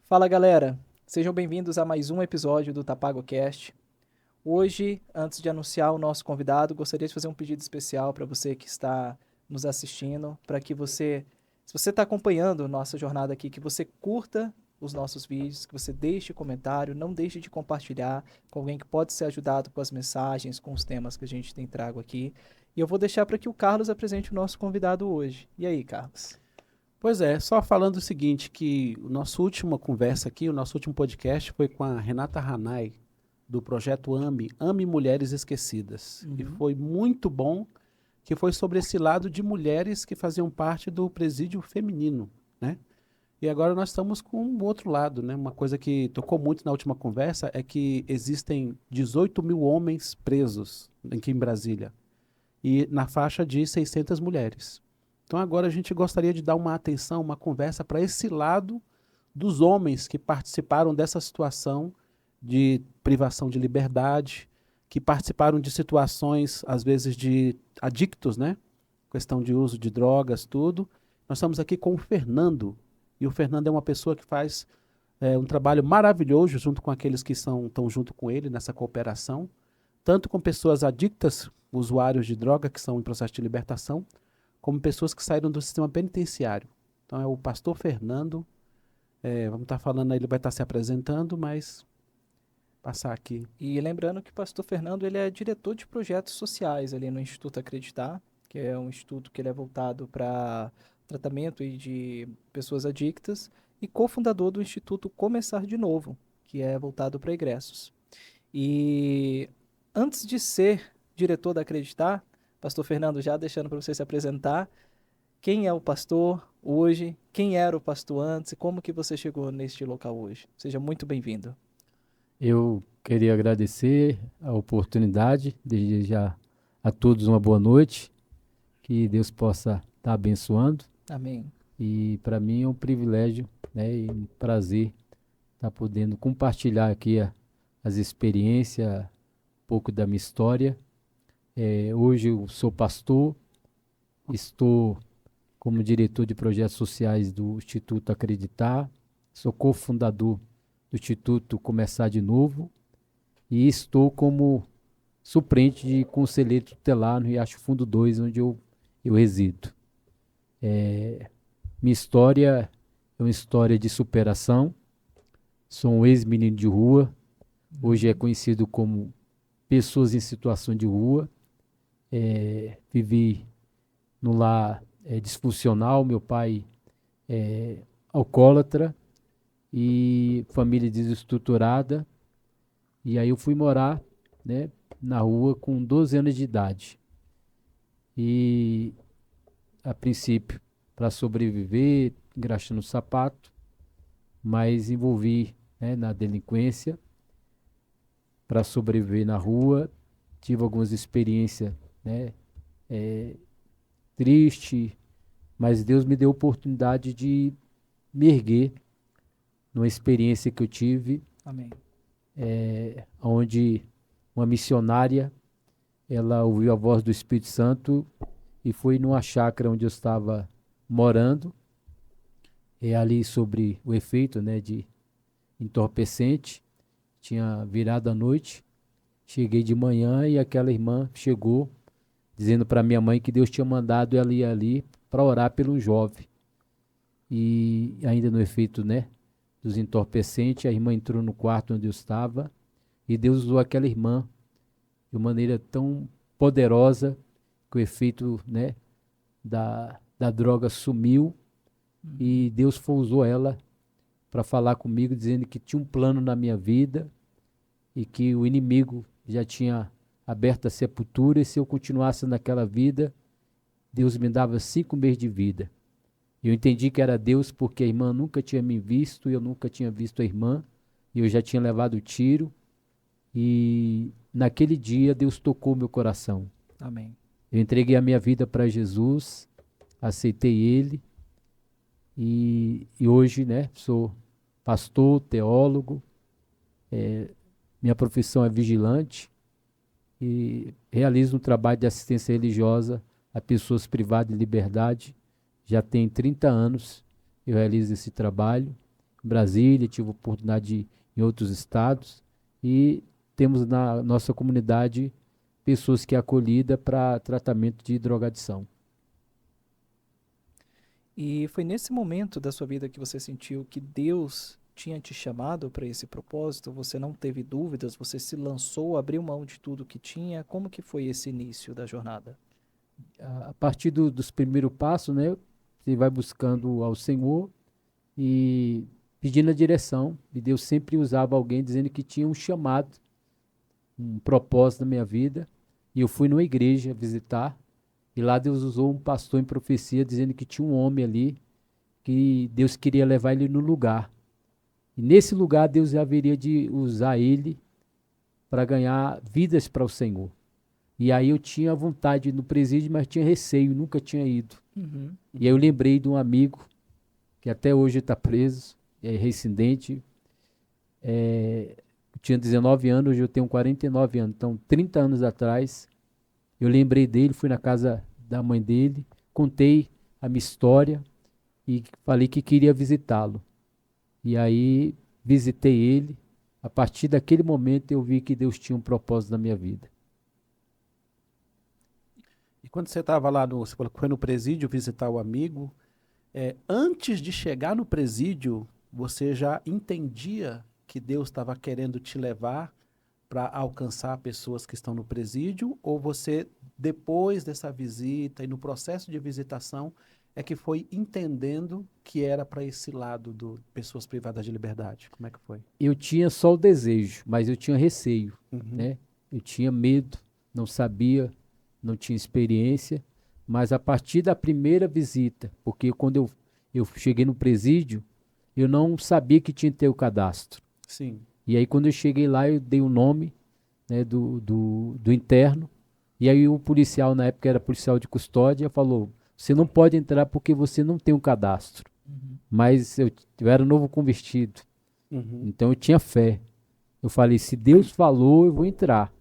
Fala galera, sejam bem-vindos a mais um episódio do TapagoCast. Hoje, antes de anunciar o nosso convidado, gostaria de fazer um pedido especial para você que está nos assistindo, para que você, se você está acompanhando nossa jornada aqui, que você curta os nossos vídeos, que você deixe comentário, não deixe de compartilhar com alguém que pode ser ajudado com as mensagens, com os temas que a gente tem trago aqui. E eu vou deixar para que o Carlos apresente o nosso convidado hoje. E aí, Carlos? Pois é, só falando o seguinte, que o nosso última conversa aqui, o nosso último podcast foi com a Renata Hanai, do projeto Ame Mulheres Esquecidas. E Uhum. foi muito bom, que foi sobre esse lado de mulheres que faziam parte do presídio feminino, né? E agora nós estamos com o outro lado, né? Uma coisa que tocou muito na última conversa é que existem 18 mil homens presos aqui em Brasília e na faixa de 600 mulheres. Então agora a gente gostaria de dar uma atenção, uma conversa para esse lado dos homens que participaram dessa situação de privação de liberdade, que participaram de situações, às vezes, de adictos, né? Questão de uso de drogas, tudo. Nós estamos aqui com o Fernando, e o Fernando é uma pessoa que faz um trabalho maravilhoso junto com aqueles que estão junto com ele nessa cooperação, tanto com pessoas adictas, usuários de droga que são em processo de libertação, como pessoas que saíram do sistema penitenciário. Então é o pastor Fernando, vamos estar falando aí, ele vai estar se apresentando, mas passar aqui. E lembrando que o pastor Fernando ele é diretor de projetos sociais ali no Instituto Acreditar, que é um instituto que ele é voltado para tratamento aí de pessoas adictas, e cofundador do Instituto Começar de Novo, que é voltado para egressos. E antes de ser diretor da Acreditar, pastor Fernando, já deixando para você se apresentar, quem é o pastor hoje, quem era o pastor antes e como que você chegou neste local hoje? Seja muito bem-vindo. Eu queria agradecer a oportunidade, desde já a todos uma boa noite, que Deus possa estar abençoando. Amém. E para mim é um privilégio, né, e um prazer estar podendo compartilhar aqui as experiências, um pouco da minha história. Hoje eu sou pastor, estou como diretor de projetos sociais do Instituto Acreditar, sou cofundador do Instituto Começar de Novo e estou como suplente de conselheiro tutelar no Riacho Fundo 2, onde eu resido. Minha história é uma história de superação. Sou um ex-menino de rua, hoje é conhecido como pessoas em situação de rua. Vivi no lar disfuncional, meu pai é alcoólatra e família desestruturada. E aí eu fui morar, né, na rua com 12 anos de idade. E a princípio para sobreviver, engraxando o sapato, mas envolvi, né, na delinquência para sobreviver na rua. Tive algumas experiências, né, triste, mas Deus me deu a oportunidade de me erguer numa experiência que eu tive, Amém. onde uma missionária, ela ouviu a voz do Espírito Santo e foi numa chácara onde eu estava morando, ali sobre o efeito, né, de entorpecente. Tinha virado a noite, cheguei de manhã e aquela irmã chegou dizendo para minha mãe que Deus tinha mandado ela ir ali para orar pelo jovem. E ainda no efeito, né, dos entorpecentes, a irmã entrou no quarto onde eu estava e Deus usou aquela irmã de uma maneira tão poderosa que o efeito, né, da droga sumiu e Deus usou ela para falar comigo, dizendo que tinha um plano na minha vida e que o inimigo já tinha aberto a sepultura, e se eu continuasse naquela vida, Deus me dava 5 meses de vida. Eu entendi que era Deus porque a irmã nunca tinha me visto, e eu nunca tinha visto a irmã, e eu já tinha levado o tiro, e naquele dia Deus tocou meu coração. Amém. Eu entreguei a minha vida para Jesus, aceitei Ele, e hoje, né, sou pastor, teólogo, minha profissão é vigilante e realizo um trabalho de assistência religiosa a pessoas privadas de liberdade. Já tem 30 anos eu realizo esse trabalho. em Brasília, tive oportunidade de ir em outros estados e temos na nossa comunidade pessoas que é acolhida para tratamento de drogadição. E foi nesse momento da sua vida que você sentiu que Deus tinha te chamado para esse propósito? Você não teve dúvidas? Você se lançou, abriu mão de tudo que tinha? Como que foi esse início da jornada? A partir dos primeiros passos, né, você vai buscando ao Senhor e pedindo a direção. E Deus sempre usava alguém dizendo que tinha um chamado, um propósito na minha vida. E eu fui numa igreja visitar. E lá Deus usou um pastor em profecia dizendo que tinha um homem ali que Deus queria levar ele no lugar. E nesse lugar Deus haveria de usar ele para ganhar vidas para o Senhor. E aí eu tinha vontade de ir no presídio, mas tinha receio, nunca tinha ido. Uhum. E aí eu lembrei de um amigo que até hoje está preso, é reincidente. Eu tinha 19 anos, hoje eu tenho 49 anos. Então, 30 anos atrás, eu lembrei dele, fui na casa da mãe dele, contei a minha história e falei que queria visitá-lo. E aí visitei ele. A partir daquele momento eu vi que Deus tinha um propósito na minha vida. E quando você estava lá, você falou que foi no presídio visitar o amigo, antes de chegar no presídio, você já entendia que Deus estava querendo te levar para alcançar pessoas que estão no presídio? Ou você, depois dessa visita e no processo de visitação, é que foi entendendo que era para esse lado do pessoas privadas de liberdade? Como é que foi? Eu tinha só o desejo, mas eu tinha receio, Uhum. né? Eu tinha medo, não sabia, não tinha experiência, mas a partir da primeira visita, porque quando eu cheguei no presídio, eu não sabia que tinha que ter o cadastro. Sim. E aí quando eu cheguei lá, eu dei o nome, né, do interno, e aí o policial, na época era policial de custódia, falou, você não pode entrar porque você não tem um cadastro. Uhum. Mas eu era novo convertido, Uhum. então eu tinha fé. Eu falei, se Deus falou, eu vou entrar.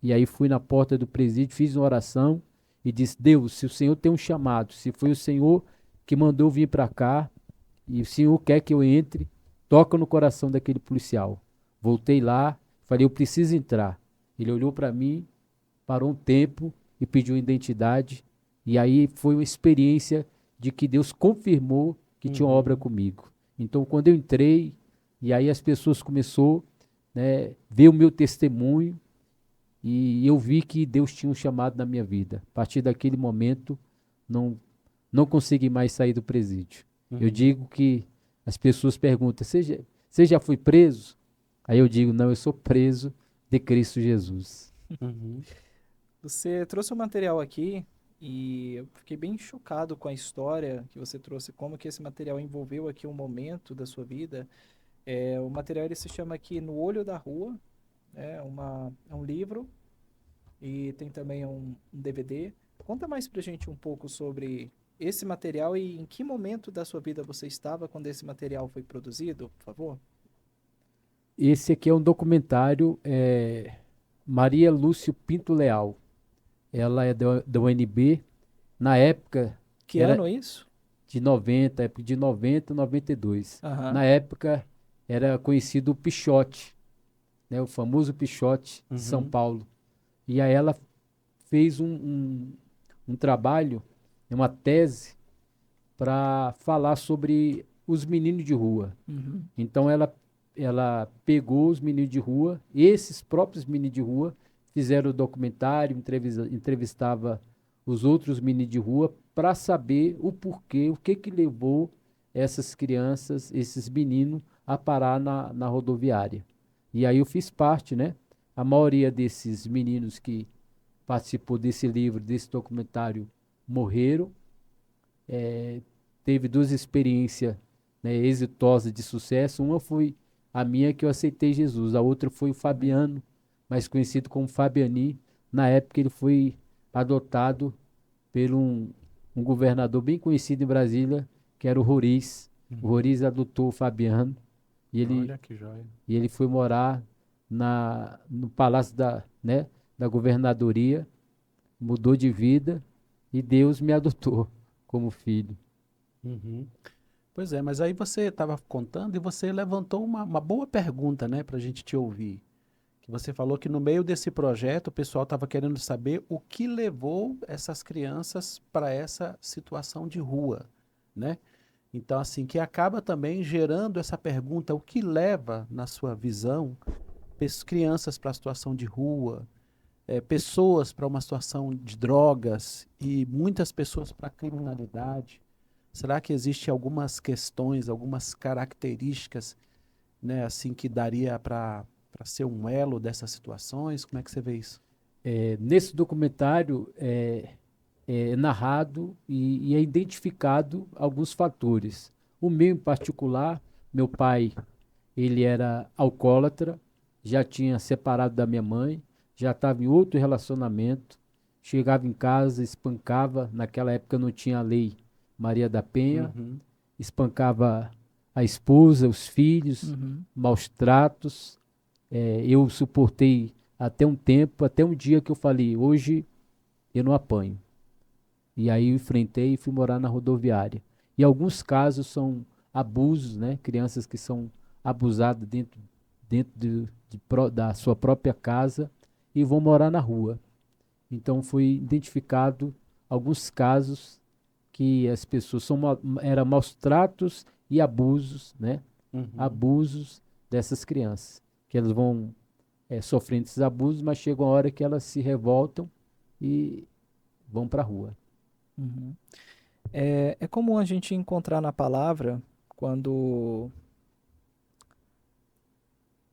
E aí fui na porta do presídio, fiz uma oração e disse, Deus, se o Senhor tem um chamado, se foi o Senhor que mandou vir para cá, e o Senhor quer que eu entre, toca no coração daquele policial. Voltei lá, falei, eu preciso entrar. Ele olhou para mim, parou um tempo e pediu identidade. E aí foi uma experiência de que Deus confirmou que tinha uma obra comigo. Então, quando eu entrei, e aí as pessoas começaram, né, ver o meu testemunho, e eu vi que Deus tinha um chamado na minha vida. A partir daquele momento, não consegui mais sair do presídio. Eu digo que as pessoas perguntam, você já foi preso? Aí eu digo, não, eu sou preso de Cristo Jesus. Uhum. Você trouxe um material aqui e eu fiquei bem chocado com a história que você trouxe, como que esse material envolveu aqui um momento da sua vida. O material ele se chama aqui No Olho da Rua, é um livro e tem também um DVD. Conta mais pra gente um pouco sobre esse material e em que momento da sua vida você estava quando esse material foi produzido, por favor? Esse aqui é um documentário, Maria Lúcio Pinto Leal. Ela é da UNB. Na época, Que era ano é isso? de 90, época de 90, 92. Aham. Na época, era conhecido o Pichote, né, o famoso Pichote de São Paulo. E aí ela fez um trabalho, uma tese, para falar sobre os meninos de rua. Uhum. Então ela pegou os meninos de rua, esses próprios meninos de rua, fizeram o documentário, entrevistava os outros meninos de rua para saber o porquê, o que levou essas crianças, esses meninos, a parar na rodoviária. E aí eu fiz parte, né? A maioria desses meninos que participou desse livro, desse documentário, morreram. Teve duas experiências, né, exitosas de sucesso. Uma foi a minha, que eu aceitei Jesus. A outra foi o Fabiano, mais conhecido como Fabiani. Na época ele foi adotado por um governador bem conhecido em Brasília, que era o Roriz. O Roriz adotou o Fabiano e Olha que joia. ele foi morar no palácio né, da governadoria, mudou de vida e Deus me adotou como filho. Uhum. Pois é, mas aí você estava contando e você levantou uma boa pergunta, né, para a gente te ouvir. Que você falou que no meio desse projeto o pessoal estava querendo saber o que levou essas crianças para essa situação de rua, né? Então, assim, que acaba também gerando essa pergunta, o que leva, na sua visão, crianças para a situação de rua, pessoas para uma situação de drogas e muitas pessoas para a criminalidade? Será que existem algumas questões, algumas características, né, assim, que daria para ser um elo dessas situações? Como é que você vê isso? Nesse documentário é narrado e é identificado alguns fatores. O meu em particular, meu pai, ele era alcoólatra, já tinha separado da minha mãe, já estava em outro relacionamento, chegava em casa, espancava, naquela época não tinha a lei Maria da Penha, Uhum, espancava a esposa, os filhos, Uhum. maus tratos. Eu suportei até um tempo, até um dia que eu falei, hoje eu não apanho. E aí eu enfrentei e fui morar na rodoviária. E alguns casos são abusos, né? Crianças que são abusadas da sua própria casa e vão morar na rua. Então foi identificado alguns casos que as pessoas eram maus tratos e abusos, né? uhum. Abusos dessas crianças, que elas vão sofrendo esses abusos, mas chega uma hora que elas se revoltam e vão para a rua. Uhum. É comum a gente encontrar na palavra quando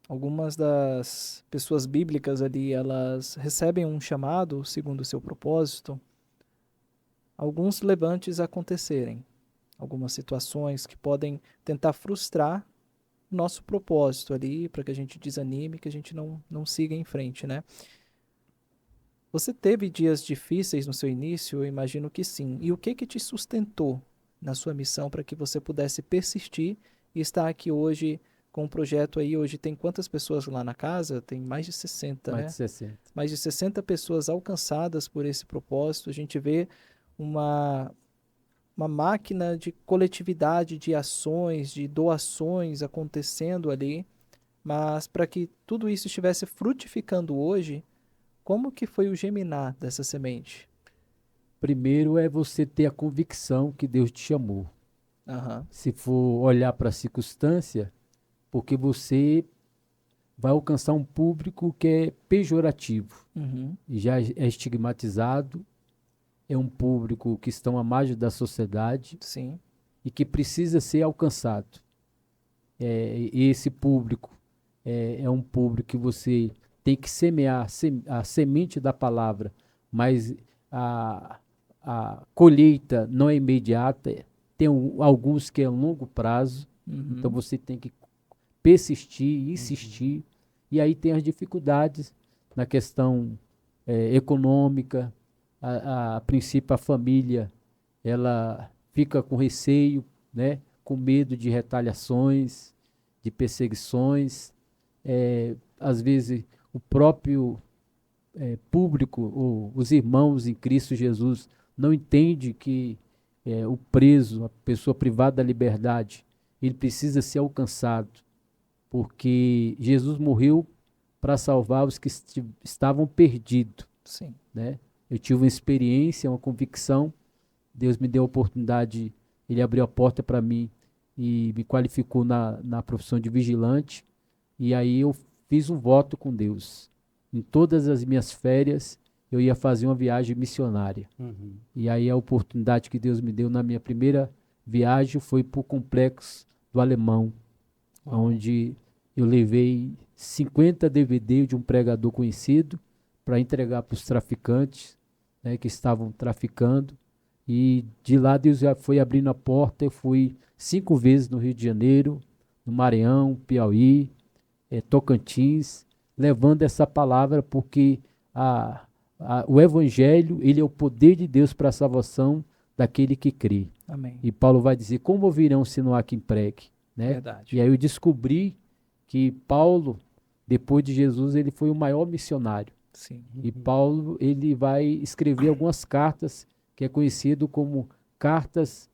algumas das pessoas bíblicas ali, elas recebem um chamado segundo o seu propósito, alguns levantes acontecerem, algumas situações que podem tentar frustrar o nosso propósito ali, para que a gente desanime, que a gente não siga em frente, né? Você teve dias difíceis no seu início? Eu imagino que sim. E o que que te sustentou na sua missão para que você pudesse persistir e estar aqui hoje com um projeto aí? Hoje tem quantas pessoas lá na casa? Tem mais de 60, Mais de né? 60. Mais de 60 pessoas alcançadas por esse propósito. A gente vê uma, uma máquina de coletividade, de ações, de doações acontecendo ali. Mas para que tudo isso estivesse frutificando hoje, como que foi o germinar dessa semente? Primeiro é você ter a convicção que Deus te chamou. Aham. Se for olhar para a circunstância, porque você vai alcançar um público que é pejorativo Uhum. e já é estigmatizado, é um público que estão à margem da sociedade Sim. e que precisa ser alcançado. E esse público é um público que você tem que semear a semente da palavra, mas a, a colheita não é imediata, tem alguns que é a longo prazo, então Uhum. você tem que persistir, Uhum. insistir, e aí tem as dificuldades na questão econômica, a princípio a família ela fica com receio, né, com medo de retaliações, de perseguições, às vezes o próprio público, os irmãos em Cristo Jesus, não entende que o preso, a pessoa privada da liberdade, ele precisa ser alcançado, porque Jesus morreu para salvar os que estavam perdidos, Sim. né? Eu tive uma experiência, uma convicção, Deus me deu a oportunidade, Ele abriu a porta para mim e me qualificou na profissão de vigilante, e aí eu fiz um voto com Deus. Em todas as minhas férias, eu ia fazer uma viagem missionária. Uhum. E aí a oportunidade que Deus me deu na minha primeira viagem foi para o Complexo do Alemão, Uau. onde eu levei 50 DVD de um pregador conhecido para entregar para os traficantes, né, que estavam traficando. E de lá Deus já foi abrindo a porta. Eu fui 5 vezes no Rio de Janeiro, no Maranhão, Piauí, Tocantins, levando essa palavra, porque o Evangelho ele é o poder de Deus para a salvação daquele que crê. Amém. E Paulo vai dizer, como ouvirão se não há quem pregue? Né? E Verdade. aí eu descobri que Paulo, depois de Jesus, ele foi o maior missionário. Sim. E Uhum. Paulo ele vai escrever algumas cartas que é conhecido como cartas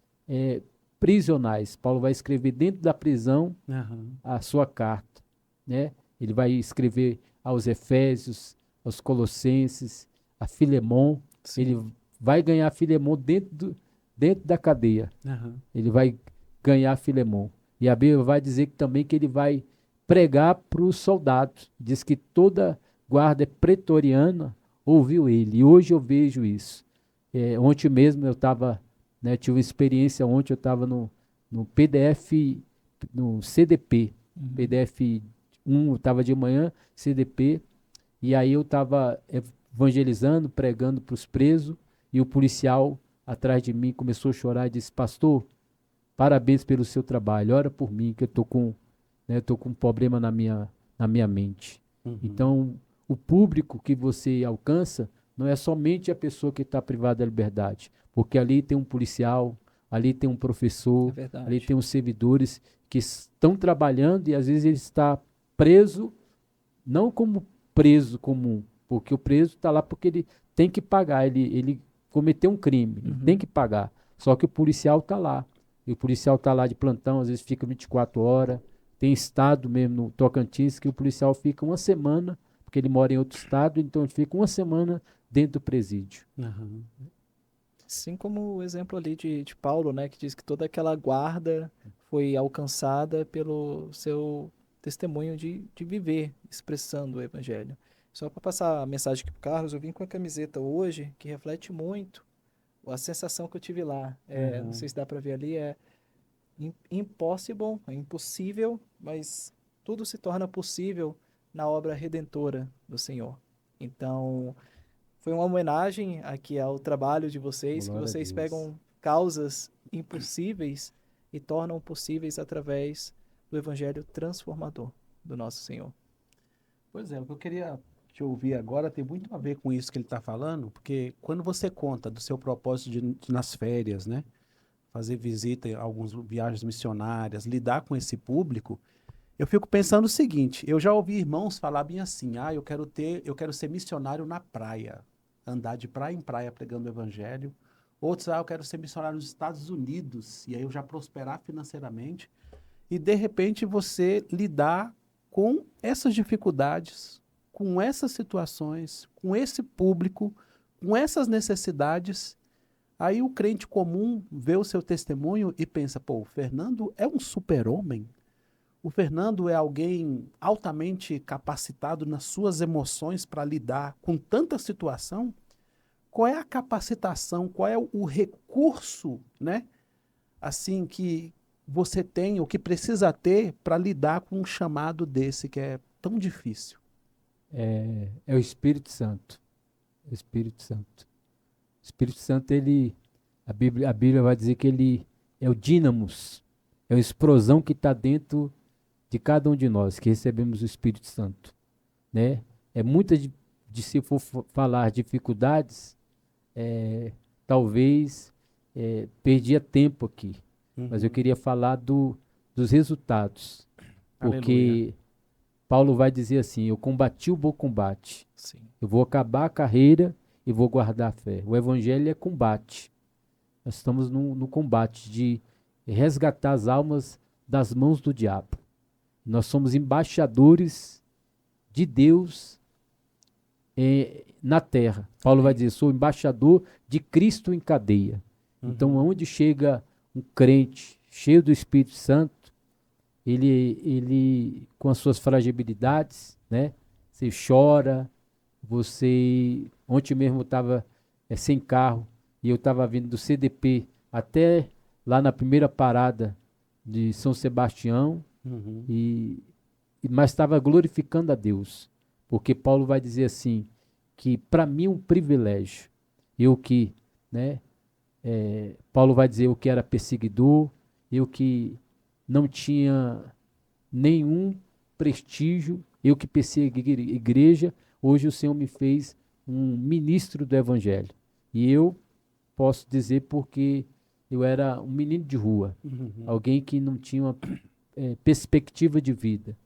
prisionais. Paulo vai escrever dentro da prisão Aham. a sua carta, né? Ele vai escrever aos Efésios, aos Colossenses, a Filemon. Sim. Ele vai ganhar Filemon dentro da cadeia. Aham. Ele vai ganhar Filemon. E a Bíblia vai dizer que também que ele vai pregar para os soldados. Diz que toda guarda pretoriana ouviu ele. E hoje eu vejo isso. Ontem mesmo eu estava, né, tive uma experiência ontem, eu estava no PDF, no CDP, Uhum. PDF 1, eu estava de manhã, CDP, e aí eu estava evangelizando, pregando para os presos, e o policial atrás de mim começou a chorar e disse: pastor, parabéns pelo seu trabalho, ora por mim, que eu estou com, né, tô com um problema na minha mente. Uhum. Então, o público que você alcança não é somente a pessoa que está privada da liberdade, porque ali tem um policial, ali tem um É professor, verdade. ali tem os servidores que estão trabalhando e às vezes ele está preso, não como preso comum, porque o preso está lá porque ele tem que pagar, ele cometeu um crime, ele Uhum. tem que pagar. Só que o policial está lá. E o policial está lá de plantão, às vezes fica 24 horas. Tem estado mesmo no Tocantins que o policial fica uma semana, porque ele mora em outro estado, então ele fica uma semana dentro do presídio. Aham. Assim como o exemplo ali de Paulo, né, que diz que toda aquela guarda foi alcançada pelo seu testemunho de viver, expressando o evangelho. Só para passar a mensagem aqui para Carlos, eu vim com a camiseta hoje que reflete muito a sensação que eu tive lá. Não Aham. sei se dá para ver ali, impossible, é impossível, mas tudo se torna possível na obra redentora do Senhor. Então, foi uma homenagem aqui ao trabalho de vocês, que Glória a vocês Deus. pegam causas impossíveis e tornam possíveis através do evangelho transformador do nosso Senhor. Pois é, o que eu queria te ouvir agora tem muito a ver com isso que ele está falando, porque quando você conta do seu propósito de nas férias, né, fazer visita em algumas viagens missionárias, lidar com esse público, eu fico pensando o seguinte: eu já ouvi irmãos falar bem assim: eu quero ser missionário na praia, andar de praia em praia pregando o evangelho. Outros: eu quero ser missionário nos Estados Unidos, e aí eu já prosperar financeiramente. E de repente você lidar com essas dificuldades, com essas situações, com esse público, com essas necessidades. Aí o crente comum vê o seu testemunho e pensa: pô, o Fernando é um super-homem. O Fernando é alguém altamente capacitado nas suas emoções para lidar com tanta situação. Qual é a capacitação, qual é o recurso, né, assim, que você tem, o que precisa ter para lidar com um chamado desse que é tão difícil? É o Espírito Santo. O Espírito Santo. O Espírito Santo, a Bíblia vai dizer que ele é o dínamos, é a explosão que está dentro de cada um de nós, que recebemos o Espírito Santo, né? É muita de se for falar dificuldades, talvez perdia tempo aqui, mas eu Uhum. queria falar dos resultados, Aleluia. porque Paulo vai dizer assim: eu combati o bom combate, Sim. eu vou acabar a carreira e vou guardar a fé. O evangelho é combate. Nós estamos no combate de resgatar as almas das mãos do diabo. Nós somos embaixadores de Deus na terra. Paulo vai dizer: sou embaixador de Cristo em cadeia. Então, Uhum. onde chega um crente cheio do Espírito Santo, ele com as suas fragilidades, né? Você chora, você... Ontem mesmo eu estava sem carro e eu estava vindo do CDP até lá na primeira parada de São Sebastião, Uhum. mas estava glorificando a Deus, porque Paulo vai dizer assim, que para mim é um privilégio, eu que, né, Paulo vai dizer: eu que era perseguidor, eu que não tinha nenhum prestígio, eu que persegui igreja, hoje o Senhor me fez um ministro do Evangelho. E eu posso dizer porque eu era um menino de rua, Uhum. alguém que não tinha uma perspectiva de vida,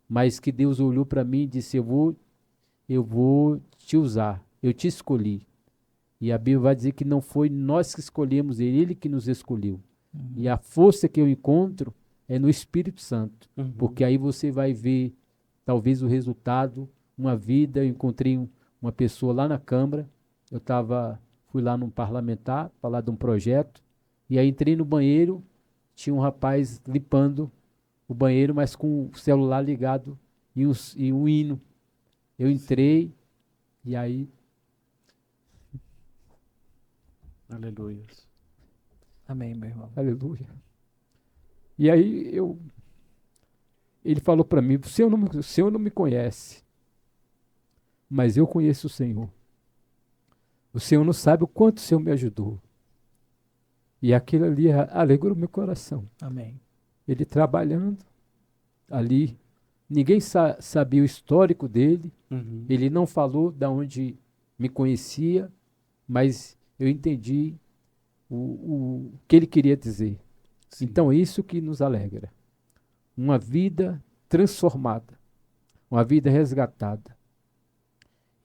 mas que Deus olhou para mim e disse: eu vou te usar, eu te escolhi. E a Bíblia vai dizer que não foi nós que escolhemos ele que nos escolheu. E a força que eu encontro é no Espírito Santo. Uhum. Porque aí você vai ver, talvez, o resultado, uma vida. Eu encontrei uma pessoa lá na Câmara, fui lá num parlamentar, falar de um projeto, e aí entrei no banheiro, tinha um rapaz limpando o banheiro, mas com o celular ligado e um hino. Eu entrei, e aí, Aleluia. Amém, meu irmão. aleluia. E aí ele falou para mim, o senhor não me conhece, mas eu conheço o Senhor. O Senhor não sabe o quanto o Senhor me ajudou. E aquilo ali alegrou meu coração. Amém. Ele trabalhando ali, ninguém sabia o histórico dele, Uhum. ele não falou de onde me conhecia, mas eu entendi o que ele queria dizer. Sim. Então, isso que nos alegra. Uma vida transformada, uma vida resgatada.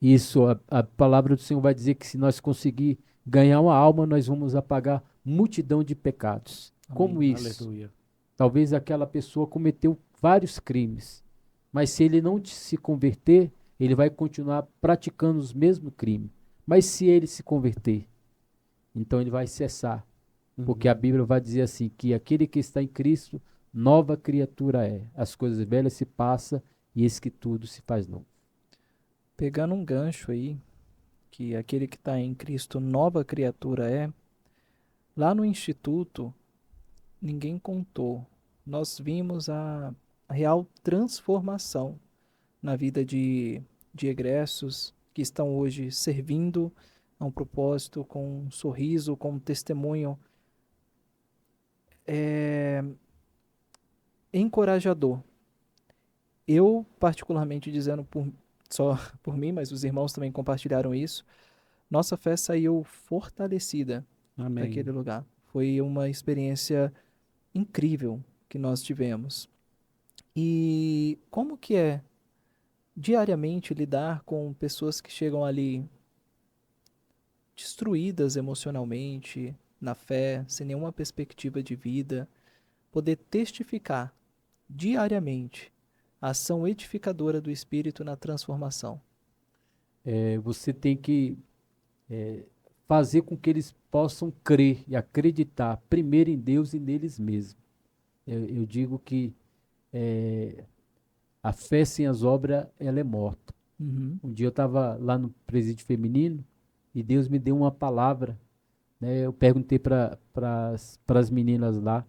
Isso, a palavra do Senhor vai dizer que se nós conseguir ganhar uma alma, nós vamos apagar multidão de pecados. Amém. Como isso? Aleluia. Talvez aquela pessoa cometeu vários crimes, mas se ele não se converter, ele vai continuar praticando os mesmos crimes. Mas se ele se converter, então ele vai cessar. Porque a Bíblia vai dizer assim, que aquele que está em Cristo, nova criatura é. As coisas velhas se passam e eis que tudo se faz novo. Pegando um gancho aí, que aquele que está em Cristo, nova criatura é, lá no Instituto, ninguém contou. Nós vimos a real transformação na vida de egressos que estão hoje servindo a um propósito, com um sorriso, com um testemunho encorajador. Eu, particularmente dizendo só por mim, mas os irmãos também compartilharam isso, nossa fé saiu fortalecida Amém. daquele lugar. Foi uma experiência incrível que nós tivemos. E como que é diariamente lidar com pessoas que chegam ali destruídas emocionalmente, na fé, sem nenhuma perspectiva de vida, poder testificar diariamente a ação edificadora do Espírito na transformação. Você tem que fazer com que eles possam crer e acreditar primeiro em Deus e neles mesmos. Eu digo que a fé sem as obras, ela é morta. Uhum. Um dia eu estava lá no presídio feminino e Deus me deu uma palavra, né? Eu perguntei para as meninas lá,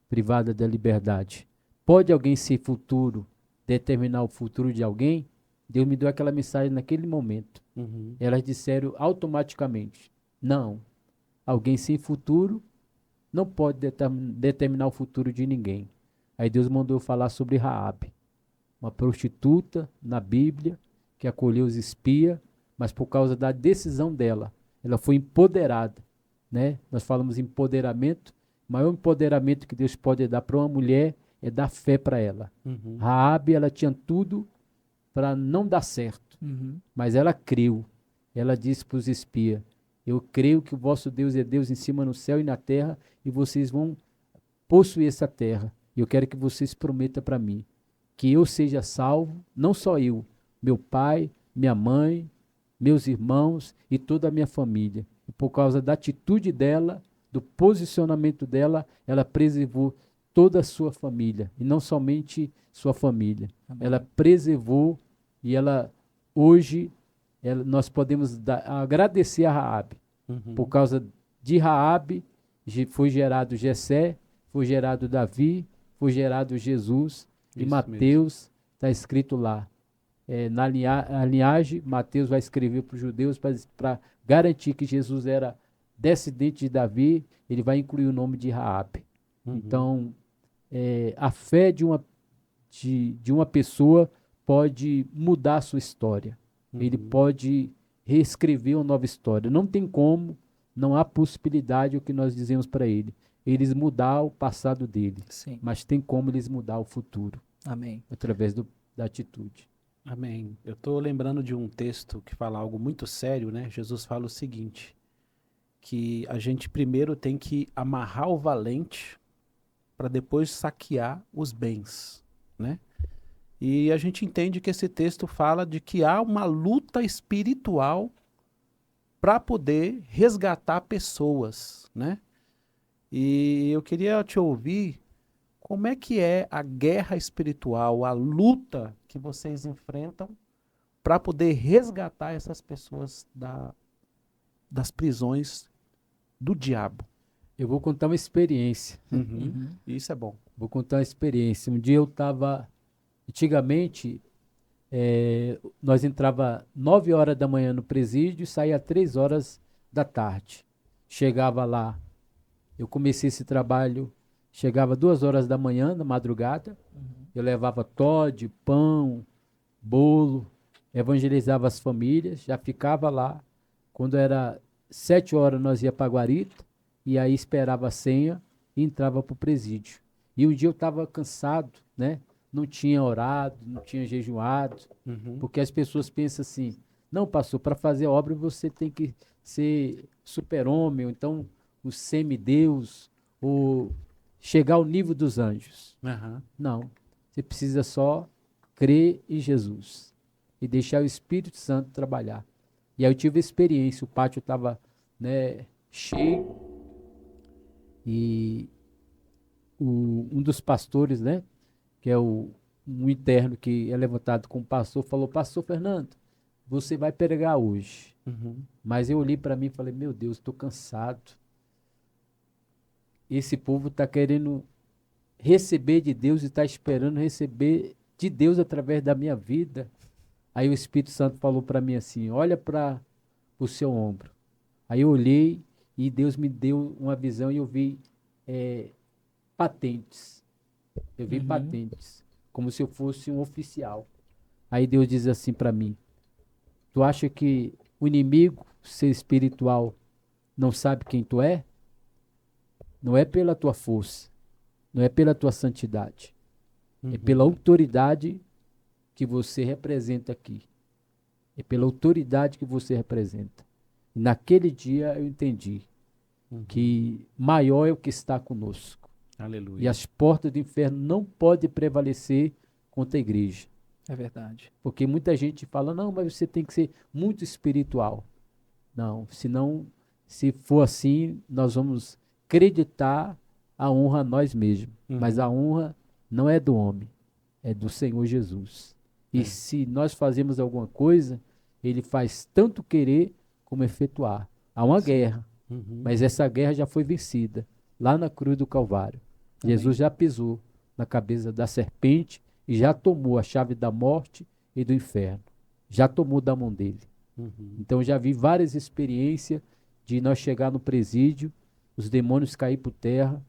privadas da liberdade, pode alguém ser futuro, determinar o futuro de alguém? Deus me deu aquela mensagem naquele momento. Uhum. Elas disseram automaticamente, não, alguém sem futuro não pode determinar o futuro de ninguém. Aí Deus mandou eu falar sobre Raabe, uma prostituta na Bíblia, que acolheu os espias, mas por causa da decisão dela, ela foi empoderada, né? Nós falamos empoderamento, o maior empoderamento que Deus pode dar para uma mulher é dar fé para ela. Uhum. Raabe, ela tinha tudo para não dar certo, Uhum. mas ela creu. Ela disse para os espias, eu creio que o vosso Deus é Deus em cima no céu e na terra, e vocês vão possuir essa terra. E eu quero que vocês prometam para mim que eu seja salvo, não só eu, meu pai, minha mãe, meus irmãos e toda a minha família. E por causa da atitude dela, do posicionamento dela, ela preservou toda a sua família, e não somente sua família. Amém. Ela preservou e hoje, nós podemos agradecer a Raabe. Uhum. Por causa de Raabe, foi gerado Jessé, foi gerado Davi, foi gerado Jesus. E Isso Mateus está escrito lá. Na linhagem, Mateus vai escrever para os judeus para garantir que Jesus era descendente de Davi, ele vai incluir o nome de Raabe. Uhum. Então, a fé de uma pessoa pode mudar a sua história. Ele pode reescrever uma nova história. Não tem como, não há possibilidade, o que nós dizemos para ele, eles mudar o passado dele. Sim. Mas tem como eles mudar o futuro, Amém. através da atitude. Amém. Eu estou lembrando de um texto que fala algo muito sério, né? Jesus fala o seguinte, que a gente primeiro tem que amarrar o valente para depois saquear os bens, né? E a gente entende que esse texto fala de que há uma luta espiritual para poder resgatar pessoas, né? E eu queria te ouvir, como é que é a guerra espiritual, a luta que vocês enfrentam para poder resgatar essas pessoas das prisões do diabo? Eu vou contar uma experiência. Uhum. Isso é bom. Vou contar uma experiência. Um dia eu estava. Antigamente, nós entrava 9 horas da manhã no presídio e saía 3 horas da tarde. Chegava lá, eu comecei esse trabalho, chegava 2 horas da manhã, na madrugada, eu levava Toddy, pão, bolo, evangelizava as famílias, já ficava lá. Quando era 7 horas nós ia para Guarita, e aí esperava a senha e entrava para o presídio. E um dia eu estava cansado, né? Não tinha orado, não tinha jejuado, porque as pessoas pensam assim, não, pastor, para fazer obra você tem que ser super-homem, ou então o semideus, ou chegar ao nível dos anjos. Aham. Não, você precisa só crer em Jesus e deixar o Espírito Santo trabalhar. E aí eu tive a experiência, o pátio estava, né, cheio, e um dos pastores, né, que é um interno que é levantado como pastor, falou, pastor Fernando, você vai pregar hoje. Mas eu olhei para mim e falei, meu Deus, estou cansado. Esse povo está querendo receber de Deus e está esperando receber de Deus através da minha vida. Aí o Espírito Santo falou para mim assim, olha para o seu ombro. Aí eu olhei e Deus me deu uma visão e eu vi patentes. Eu vi patentes, como se eu fosse um oficial. Aí Deus diz assim para mim, tu acha que o inimigo, ser espiritual, não sabe quem tu é? Não é pela tua força, não é pela tua santidade, é pela autoridade que você representa aqui. É pela autoridade que você representa. E naquele dia eu entendi que maior é o que está conosco. Aleluia. E as portas do inferno não podem prevalecer contra a igreja. É verdade. Porque muita gente fala, não, mas você tem que ser muito espiritual. Não, senão, se for assim, nós vamos acreditar a honra a nós mesmos. Mas a honra não é do homem, é do Senhor Jesus. E se nós fazemos alguma coisa, ele faz tanto querer como efetuar. Há uma guerra, mas essa guerra já foi vencida lá na cruz do Calvário. Amém. Jesus já pisou na cabeça da serpente e já tomou a chave da morte e do inferno. Já tomou da mão dele. Então já vi várias experiências de nós chegar no presídio, os demônios cair por terra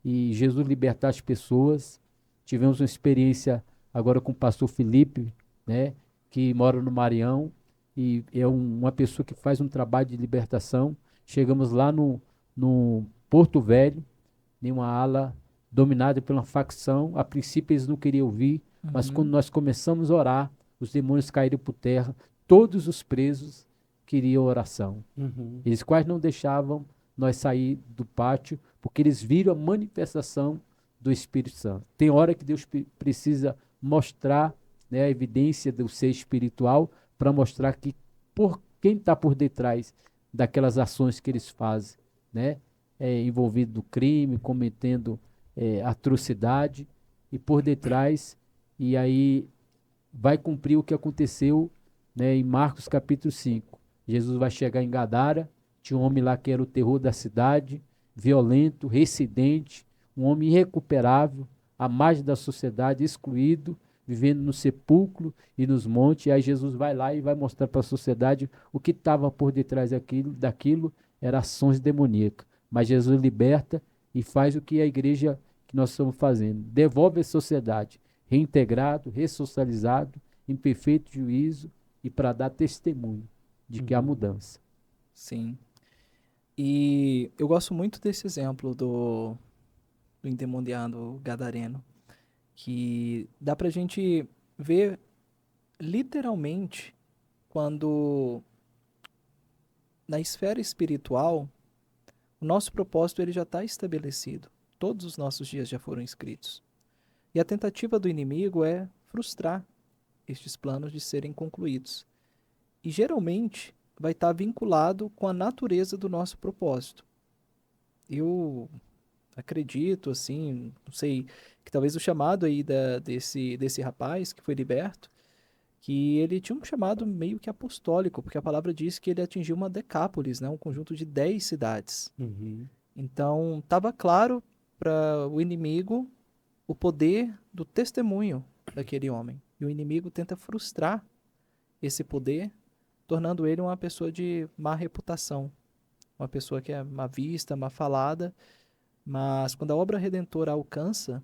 e Jesus libertar as pessoas. Tivemos uma experiência agora com o pastor Felipe, né, que mora no Maranhão e é uma pessoa que faz um trabalho de libertação. Chegamos lá no Porto Velho, em uma ala dominada por uma facção. A princípio eles não queriam ouvir, mas quando nós começamos a orar, os demônios caíram por terra, todos os presos queriam oração. Eles quase não deixavam nós sair do pátio, porque eles viram a manifestação do Espírito Santo. Tem hora que Deus precisa mostrar, né, a evidência do ser espiritual para mostrar que quem está por detrás daquelas ações que eles fazem, né, envolvido no crime, cometendo atrocidade, e por detrás, e aí vai cumprir o que aconteceu, né, em Marcos capítulo 5. Jesus vai chegar em Gadara, tinha um homem lá que era o terror da cidade, violento, reincidente, um homem irrecuperável, à margem da sociedade, excluído, vivendo no sepulcro e nos montes. E aí Jesus vai lá e vai mostrar para a sociedade o que estava por detrás daquilo era ações demoníacas. Mas Jesus liberta e faz o que a igreja que nós estamos fazendo. Devolve a sociedade, reintegrado, ressocializado, em perfeito juízo e para dar testemunho de que há mudança. Sim. E eu gosto muito desse exemplo do endemoniado gadareno, que dá pra gente ver literalmente quando na esfera espiritual O nosso propósito ele já está estabelecido. Todos os nossos dias já foram escritos. E a tentativa do inimigo é frustrar estes planos de serem concluídos. E geralmente vai estar vinculado com a natureza do nosso propósito. Eu acredito, assim, não sei, que talvez o chamado aí desse rapaz que foi liberto, que ele tinha um chamado meio que apostólico, porque a palavra diz que ele atingiu uma decápolis, né, um conjunto de 10 cidades. Uhum. Então, estava claro para o inimigo o poder do testemunho daquele homem. E o inimigo tenta frustrar esse poder, tornando ele uma pessoa de má reputação, uma pessoa que é má vista, má falada, mas quando a obra redentora alcança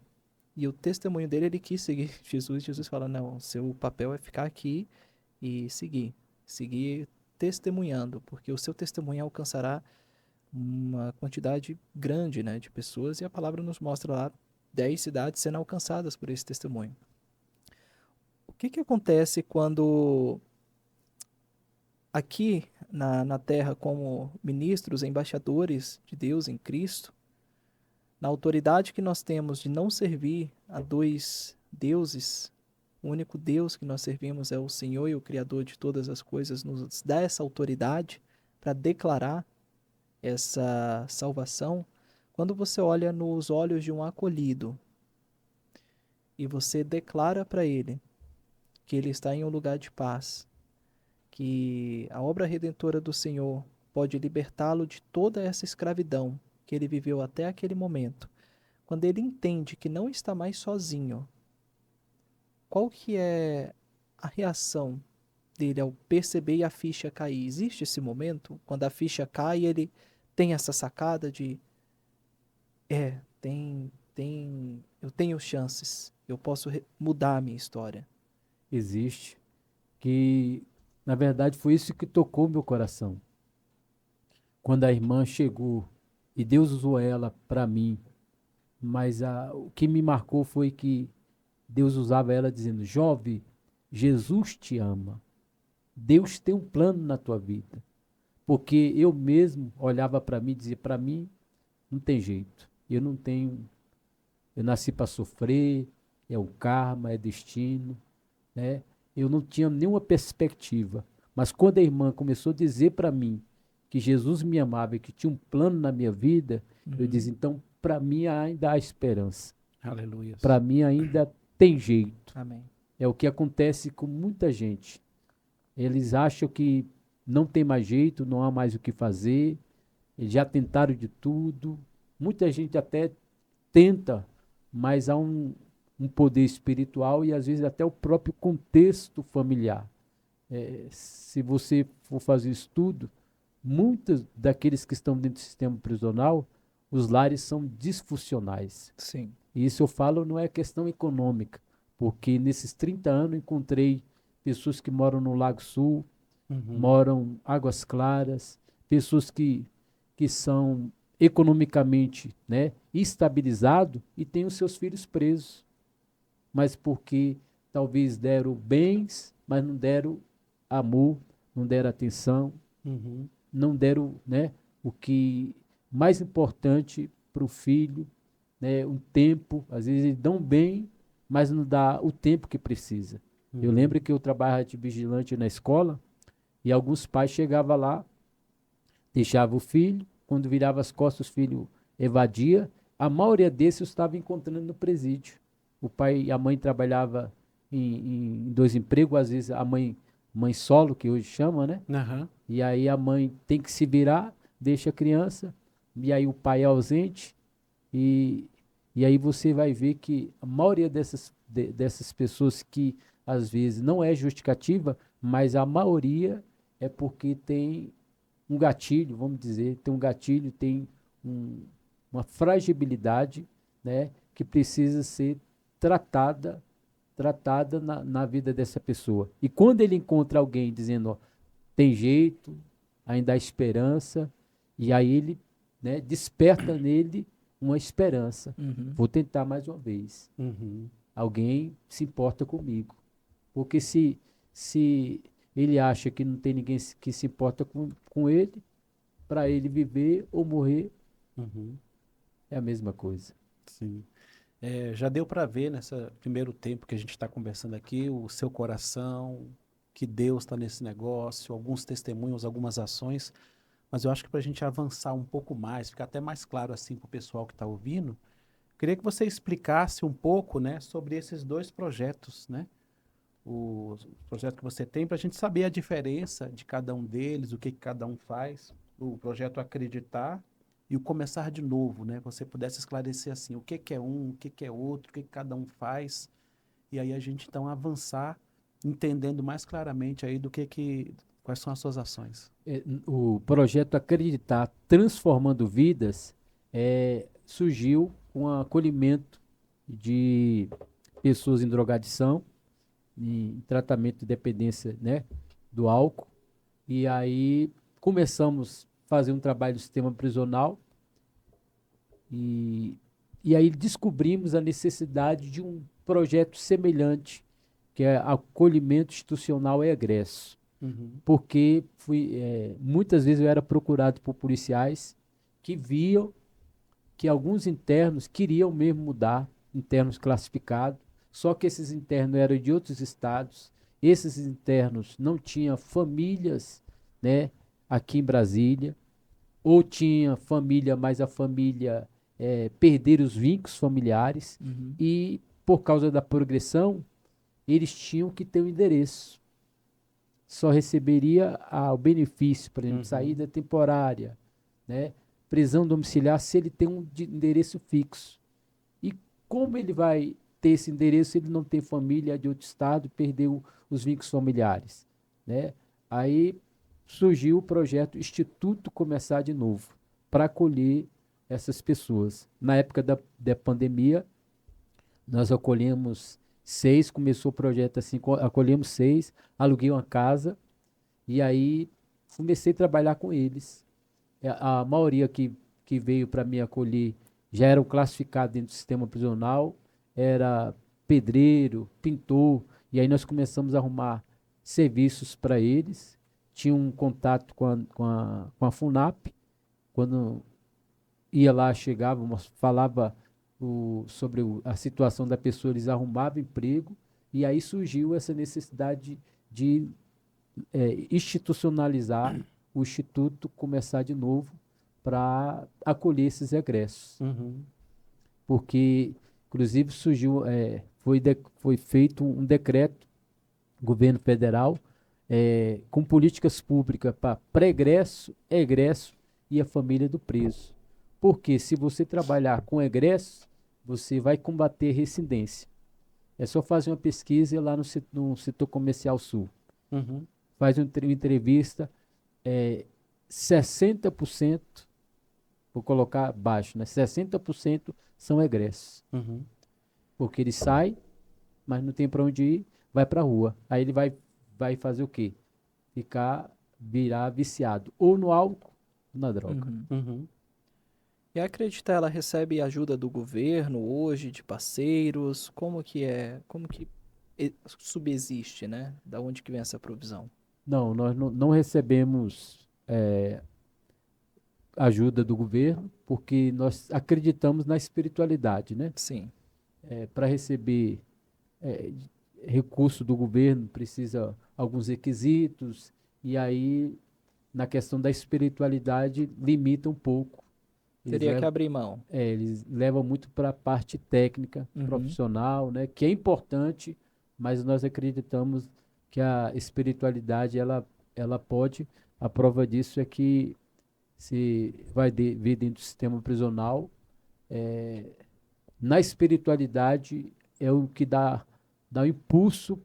e o testemunho dele, ele quis seguir Jesus, Jesus fala: não, seu papel é ficar aqui e seguir testemunhando, porque o seu testemunho alcançará uma quantidade grande, né, de pessoas, e a palavra nos mostra lá 10 cidades sendo alcançadas por esse testemunho. O que que acontece quando aqui na Terra, como ministros, embaixadores de Deus em Cristo, na autoridade que nós temos de não servir a dois deuses, o único Deus que nós servimos é o Senhor e o Criador de todas as coisas, nos dá essa autoridade para declarar essa salvação. Quando você olha nos olhos de um acolhido e você declara para ele que ele está em um lugar de paz, que a obra redentora do Senhor pode libertá-lo de toda essa escravidão que ele viveu até aquele momento. Quando ele entende que não está mais sozinho, qual que é a reação dele ao perceber a ficha cair? Existe esse momento, quando a ficha cai e ele tem essa sacada de eu tenho chances, eu posso mudar a minha história. Existe. Que, na verdade, foi isso que tocou meu coração. Quando a irmã chegou e Deus usou ela para mim, mas o que me marcou foi que Deus usava ela dizendo: jovem, Jesus te ama. Deus tem um plano na tua vida. Porque eu mesmo olhava para mim e dizia: para mim não tem jeito. Eu não tenho. Eu nasci para sofrer, é o karma, é destino, né? Eu não tinha nenhuma perspectiva. Mas quando a irmã começou a dizer para mim que Jesus me amava e que tinha um plano na minha vida, eu disse: então, para mim ainda há esperança. Aleluia. Para mim ainda tem jeito. Amém. É o que acontece com muita gente. Eles acham que não tem mais jeito, não há mais o que fazer, eles já tentaram de tudo. Muita gente até tenta, mas há um poder espiritual e às vezes até o próprio contexto familiar. Se você for fazer estudo, muitos daqueles que estão dentro do sistema prisional, os lares são disfuncionais. Sim. E isso eu falo não é questão econômica, porque nesses 30 anos encontrei pessoas que moram no Lago Sul, moram em Águas Claras, pessoas que são economicamente, né, estabilizados e têm os seus filhos presos. Mas porque talvez deram bens, mas não deram amor, não deram atenção, não deram, né, o que mais importante para o filho, né, um tempo. Às vezes eles dão bem, mas não dá o tempo que precisa. Eu lembro que eu trabalhava de vigilante na escola e alguns pais chegavam lá, deixavam o filho, quando virava as costas o filho evadia. A maioria desses eu estava encontrando no presídio. O pai e a mãe trabalhavam em dois empregos, às vezes a mãe solo, que hoje chama, né? E aí a mãe tem que se virar, deixa a criança, e aí o pai é ausente, e aí você vai ver que a maioria dessas pessoas que às vezes não é justificativa, mas a maioria é porque tem um gatilho, vamos dizer, tem um gatilho, tem uma fragilidade, né, que precisa ser tratada na vida dessa pessoa. E quando ele encontra alguém dizendo: ó, tem jeito, ainda há esperança, e aí ele, né, desperta nele uma esperança. Vou tentar mais uma vez. Alguém se importa comigo. Porque se ele acha que não tem ninguém que se importa com ele, para ele viver ou morrer, Uhum. É a mesma coisa. Sim. Já deu para ver nesse primeiro tempo que a gente está conversando aqui, o seu coração, que Deus está nesse negócio, alguns testemunhos, algumas ações, mas eu acho que para a gente avançar um pouco mais, ficar até mais claro assim para o pessoal que está ouvindo, queria que você explicasse um pouco, né, sobre esses dois projetos, né? O projeto que você tem, para a gente saber a diferença de cada um deles, o que que cada um faz, o projeto Acreditar e o Começar de Novo, né? Você pudesse esclarecer assim, o que que é um, o que que é outro, o que que cada um faz, e aí a gente então avançar entendendo mais claramente aí quais são as suas ações. O projeto Acreditar Transformando Vidas surgiu com o acolhimento de pessoas em drogadição, em tratamento de dependência, né, do álcool. E aí começamos a fazer um trabalho do sistema prisional e, e aí descobrimos a necessidade de um projeto semelhante, que é acolhimento institucional egresso. Uhum. Porque muitas vezes eu era procurado por policiais que viam que alguns internos queriam mesmo mudar, internos classificados, só que esses internos eram de outros estados, esses internos não tinham famílias, né, aqui em Brasília, ou tinha família, mas a família perderam os vínculos familiares, Uhum. e por causa da progressão, eles tinham que ter um endereço. Só receberia o benefício, por exemplo, Uhum. saída temporária, né? Prisão domiciliar, se ele tem um endereço fixo. E como ele vai ter esse endereço se ele não tem família de outro estado, perdeu os vínculos familiares, né? Aí surgiu o projeto Instituto Começar de Novo, para acolher essas pessoas. Na época da pandemia, nós acolhemos 6, começou o projeto assim, acolhemos 6, aluguei uma casa e aí comecei a trabalhar com eles. A maioria que veio para me acolher já eram classificados dentro do sistema prisional, era pedreiro, pintor, e aí nós começamos a arrumar serviços para eles. Tinha um contato com a FUNAP, quando ia lá, chegava, falava sobre a situação da pessoa, eles arrumavam emprego, e aí surgiu essa necessidade de institucionalizar o Instituto, começar de novo para acolher esses egressos. Uhum. Porque, inclusive, foi feito um decreto, governo federal, com políticas públicas para pré-egresso, egresso e a família do preso. Porque se você trabalhar com egresso, você vai combater residência. É só fazer uma pesquisa lá no setor comercial sul. Uhum. Faz uma entrevista, 60%, vou colocar baixo, né? 60% são egressos. Uhum. Porque ele sai, mas não tem para onde ir, vai para a rua. Aí ele vai fazer o quê? Virar viciado, ou no álcool, ou na droga. Uhum. Uhum. E a Acreditar, ela recebe ajuda do governo hoje, de parceiros? Como que subsiste, né? Da onde que vem essa provisão? Não, nós não recebemos ajuda do governo, porque nós acreditamos na espiritualidade, né? Sim. Para receber é, recurso do governo precisa alguns requisitos, e aí, na questão da espiritualidade, limita um pouco. Eles Teria que levam, abrir mão. eles levam muito para a parte técnica, Uhum. profissional, né, que é importante, mas nós acreditamos que a espiritualidade ela pode. A prova disso é que se vai vir dentro do sistema prisional, é, na espiritualidade é o que dá um impulso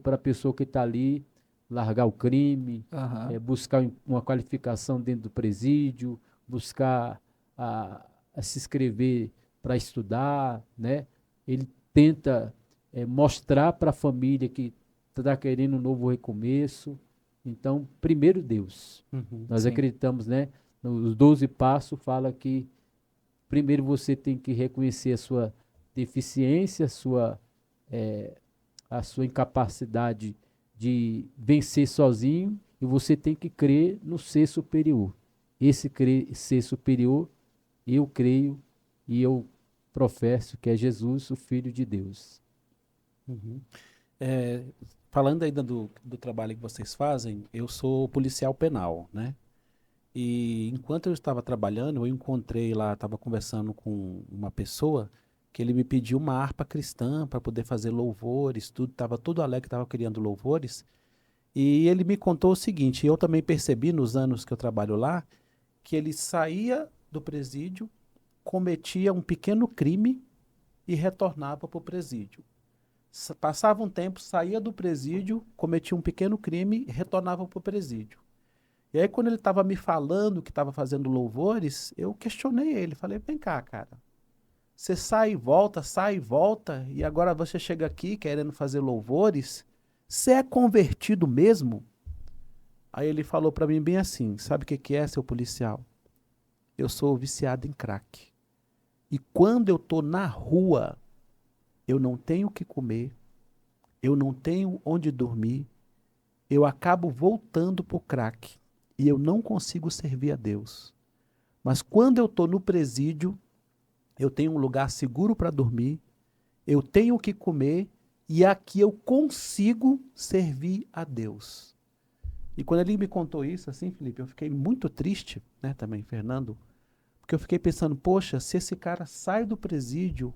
para a pessoa que está ali largar o crime, Aham. buscar uma qualificação dentro do presídio, buscar a se inscrever para estudar, né? Ele tenta mostrar para a família que está querendo um novo recomeço. Então, primeiro Deus. Uhum. Nós Sim. acreditamos, né? Nos 12 passos fala que primeiro você tem que reconhecer a sua deficiência, a sua incapacidade de vencer sozinho, e você tem que crer no ser superior. Esse ser superior eu creio e eu professo que é Jesus, o Filho de Deus. Uhum. É, falando ainda do trabalho que vocês fazem, eu sou policial penal, né? E enquanto eu estava trabalhando, eu encontrei lá, estava conversando com uma pessoa que ele me pediu uma harpa cristã para poder fazer louvores, tudo, estava todo alegre, estava criando louvores. E ele me contou o seguinte, eu também percebi nos anos que eu trabalho lá, que ele saía do presídio, cometia um pequeno crime e retornava para o presídio. Passava um tempo, saía do presídio, cometia um pequeno crime e retornava para o presídio. E aí, quando ele estava me falando que estava fazendo louvores, eu questionei ele. Falei, vem cá, cara. Você sai e volta, e agora você chega aqui querendo fazer louvores? Você é convertido mesmo? Aí ele falou para mim bem assim, sabe o que que é, seu policial? Eu sou viciado em crack. E quando eu tô na rua, eu não tenho o que comer, eu não tenho onde dormir, eu acabo voltando pro crack e eu não consigo servir a Deus. Mas quando eu estou no presídio, eu tenho um lugar seguro para dormir, eu tenho o que comer e aqui eu consigo servir a Deus. E quando ele me contou isso, assim, Felipe, eu fiquei muito triste, né, também, Fernando, porque eu fiquei pensando, poxa, se esse cara sai do presídio,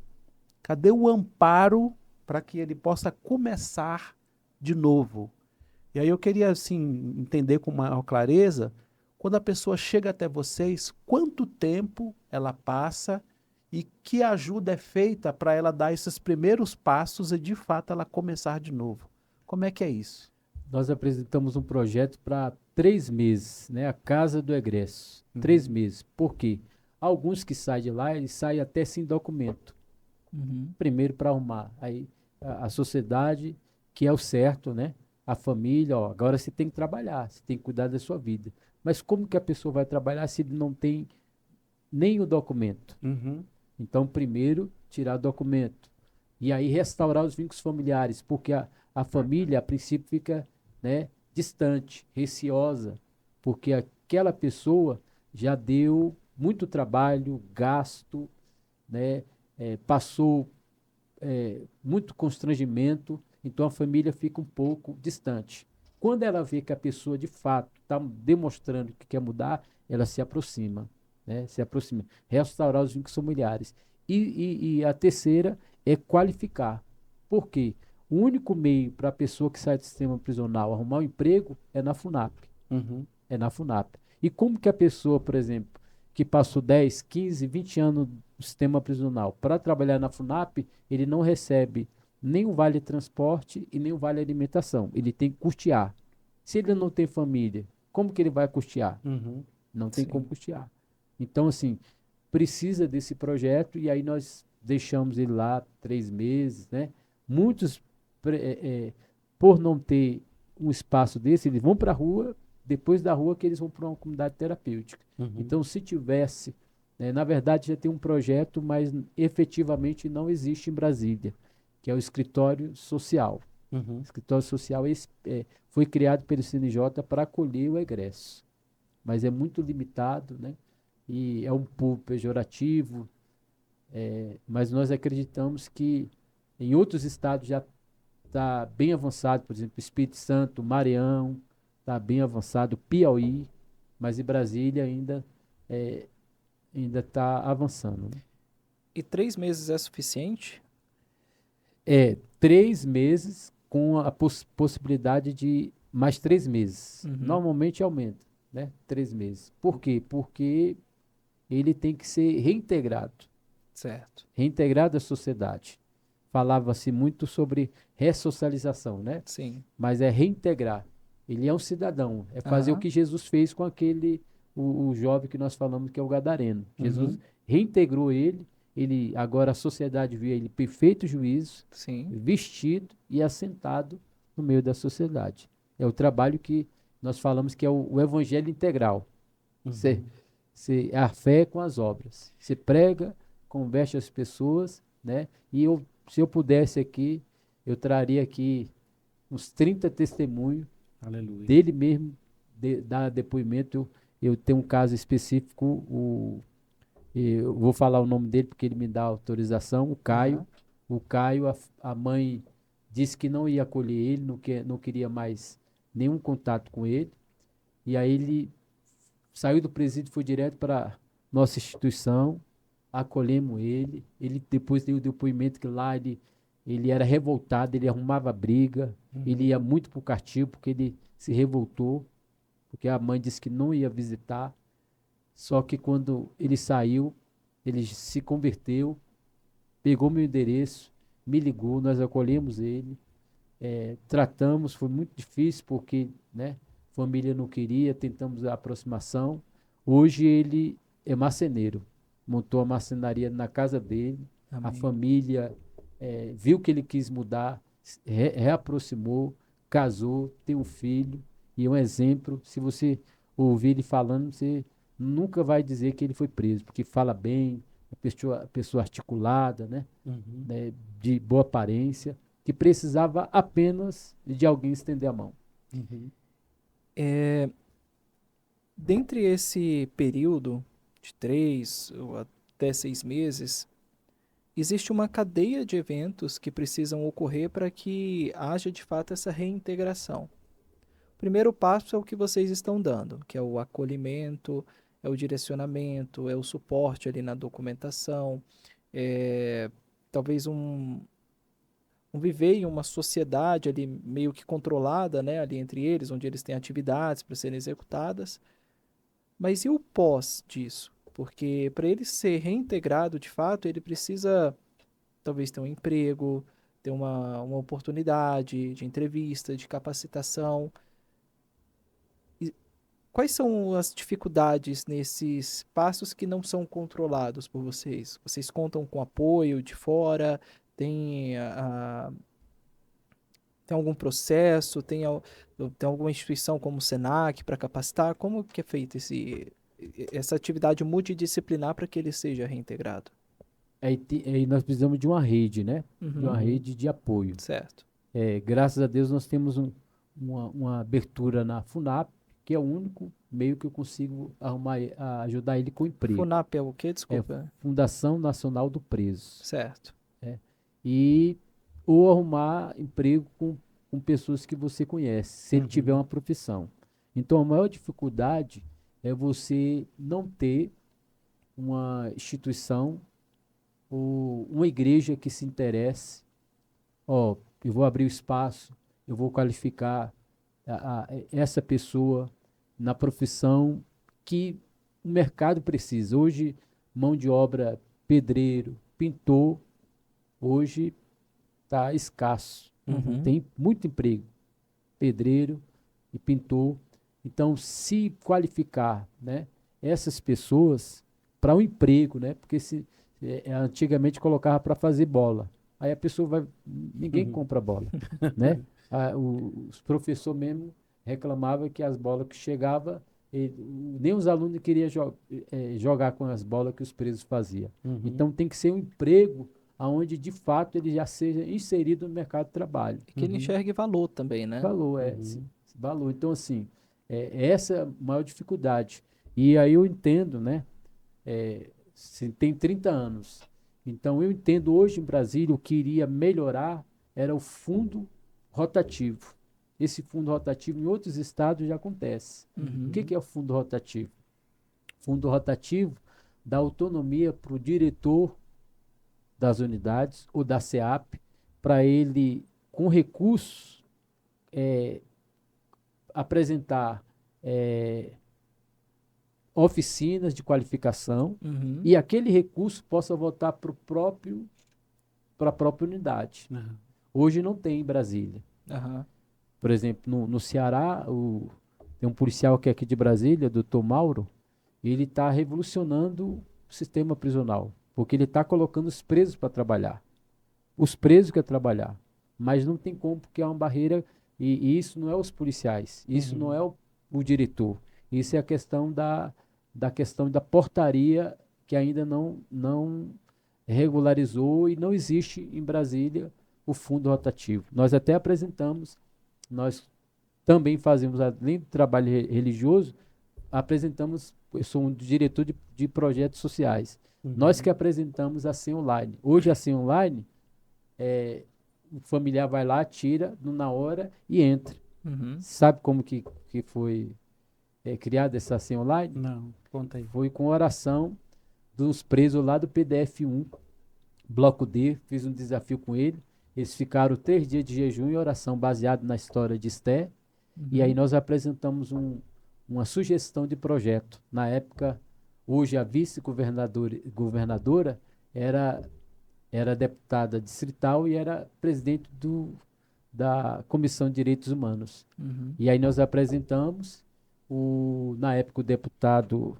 cadê o amparo para que ele possa começar de novo? E aí eu queria, assim, entender com maior clareza, quando a pessoa chega até vocês, quanto tempo ela passa e que ajuda é feita para ela dar esses primeiros passos e, de fato, ela começar de novo. Como é que é isso? Nós apresentamos um projeto para 3 meses, né? A Casa do Egresso. Uhum. 3 meses. Por quê? Alguns que saem de lá, eles saem até sem documento. Uhum. Primeiro para arrumar. Aí a sociedade, que é o certo, né? A família, ó, agora você tem que trabalhar, você tem que cuidar da sua vida. Mas como que a pessoa vai trabalhar se ele não tem nem o documento? Uhum. Então, primeiro, tirar o documento. E aí restaurar os vínculos familiares, porque a família, a princípio, fica, né, distante, receosa, porque aquela pessoa já deu muito trabalho, gasto, né, passou muito constrangimento, então a família fica um pouco distante. Quando ela vê que a pessoa de fato está demonstrando que quer mudar, ela se aproxima, né? Se aproxima. Restaurar os vínculos familiares. E a terceira é qualificar. Por quê? O único meio para a pessoa que sai do sistema prisional arrumar um emprego é na FUNAP. Uhum. É na FUNAP. E como que a pessoa, por exemplo, que passou 10, 15, 20 anos no sistema prisional, para trabalhar na FUNAP, ele não recebe nem o vale transporte e nem o vale alimentação. Ele tem que custear. Se ele não tem família, como que ele vai custear? Uhum. Não tem como Sim. custear. Então, assim, precisa desse projeto e aí nós deixamos ele lá 3 meses, né? Muitos, por não ter um espaço desse, eles vão para a rua, depois da rua que eles vão para uma comunidade terapêutica. Uhum. Então, se tivesse, né, na verdade já tem um projeto, mas efetivamente não existe em Brasília, que é o escritório social. O Uhum. escritório social foi criado pelo CNJ para acolher o egresso, mas é muito limitado, né? E é um pouco pejorativo, mas nós acreditamos que em outros estados já está bem avançado, por exemplo, Espírito Santo, Maranhão, está bem avançado, Piauí, mas em Brasília ainda está avançando, né? E 3 meses é suficiente? 3 meses com a possibilidade de mais 3 meses. Uhum. Normalmente aumenta, né? 3 meses. Por quê? Porque ele tem que ser reintegrado, Certo. reintegrado à sociedade. Falava-se muito sobre ressocialização, né? Sim. Mas é reintegrar. Ele é um cidadão, é fazer o Aham. que Jesus fez com o jovem que nós falamos que é o gadareno. Jesus Uhum. reintegrou ele agora a sociedade viu ele perfeito juízo, Sim. vestido e assentado no meio da sociedade. É o trabalho que nós falamos que é o evangelho integral. Você, Uhum. a fé com as obras. Você prega, converte as pessoas, né? E se eu pudesse aqui, eu traria aqui uns 30 testemunhos Aleluia. dele mesmo dar depoimento. Eu tenho um caso específico, Eu vou falar o nome dele porque ele me dá autorização, o Caio. Aham. O Caio, a mãe disse que não ia acolher ele, não queria mais nenhum contato com ele. E aí ele saiu do presídio, foi direto para nossa instituição, acolhemos ele. Ele depois deu o depoimento que lá ele era revoltado, ele arrumava briga, ele ia muito para o castigo porque ele se revoltou, porque a mãe disse que não ia visitar. Só que quando ele saiu, ele se converteu, pegou meu endereço, me ligou, nós acolhemos ele, tratamos, foi muito difícil porque, né, família não queria, tentamos a aproximação. Hoje ele é marceneiro, montou a marcenaria na casa dele, a Amém. família viu que ele quis mudar, reaproximou, casou, tem um filho e é um exemplo. Se você ouvir ele falando, você nunca vai dizer que ele foi preso, porque fala bem, é pessoa articulada, né? Uhum. Né, de boa aparência, que precisava apenas de alguém estender a mão. Uhum. Dentre esse período de 3 ou até 6 meses, existe uma cadeia de eventos que precisam ocorrer para que haja de fato essa reintegração. O primeiro passo é o que vocês estão dando, que é o acolhimento, é o direcionamento, é o suporte ali na documentação, é talvez um viver em uma sociedade ali meio que controlada, né, ali entre eles, onde eles têm atividades para serem executadas. Mas e o pós disso? Porque para ele ser reintegrado de fato, ele precisa talvez ter um emprego, ter uma oportunidade de entrevista, de capacitação. E quais são as dificuldades nesses passos que não são controlados por vocês? Vocês contam com apoio de fora? Tem, tem algum processo? Tem alguma instituição como o Senac para capacitar? Como que é feito essa atividade multidisciplinar para que ele seja reintegrado? Aí nós precisamos de uma rede, né? De uma Uhum, Uhum. rede de apoio. certo. Graças a Deus nós temos uma abertura na FUNAP, que é o único meio que eu consigo ajudar ele com emprego. FUNAP é o quê? É Desculpa. Fundação Nacional do Preso. Certo. E ou arrumar emprego com pessoas que você conhece, se ele tiver Uhum. uma profissão. Então, a maior dificuldade é você não ter uma instituição ou uma igreja que se interesse. Ó, eu vou abrir o espaço, eu vou qualificar essa pessoa na profissão que o mercado precisa. Hoje, mão de obra, pedreiro, pintor, hoje está escasso. Uhum. Tem muito emprego, pedreiro e pintor. Então, se qualificar, né, essas pessoas para o emprego, né, porque antigamente colocava para fazer bola. Aí a pessoa ninguém Uhum. compra bola, né? Os professores mesmo reclamavam que as bolas que chegavam, nem os alunos queriam jogar com as bolas que os presos faziam. Uhum. Então tem que ser um emprego onde de fato ele já seja inserido no mercado de trabalho. E que ele Uhum. enxergue valor também, né? Valor, Uhum. valor. Então, assim, essa é a maior dificuldade. E aí eu entendo, né? Se tem 30 anos. Então, eu entendo hoje em Brasília o que iria melhorar era o fundo rotativo. Esse fundo rotativo em outros estados já acontece. O que Uhum. que é o fundo rotativo? Fundo rotativo dá autonomia para o diretor das unidades ou da SEAP para ele, com recursos, apresentar oficinas de qualificação Uhum. e aquele recurso possa voltar para a própria unidade. Uhum. Hoje não tem em Brasília. Aham. Por exemplo, no Ceará, tem um policial que é aqui de Brasília, doutor Mauro, ele está revolucionando o sistema prisional, porque ele está colocando os presos para trabalhar. Os presos querem trabalhar, mas não tem como, porque é uma barreira, e isso não é os policiais, isso não é Uhum. o diretor, isso é a questão da questão da portaria que ainda não regularizou e não existe em Brasília o fundo rotativo. Nós até apresentamos, nós também fazemos, além do trabalho religioso, apresentamos, eu sou um diretor de projetos sociais. Uhum. Nós que apresentamos a Senha Online. Hoje a Senha Online, o familiar vai lá, tira na hora e entra. Uhum. Sabe como que foi criada essa Senha Online? Não, conta aí. Foi com oração dos presos lá do PDF-1, Bloco D, fiz um desafio com ele. Eles ficaram 3 dias de jejum e oração baseado na história de Esté. E aí nós apresentamos uma sugestão de projeto. Na época, hoje a vice-governadora era deputada distrital e era presidente da Comissão de Direitos Humanos. Uhum. E aí nós apresentamos, na época o deputado,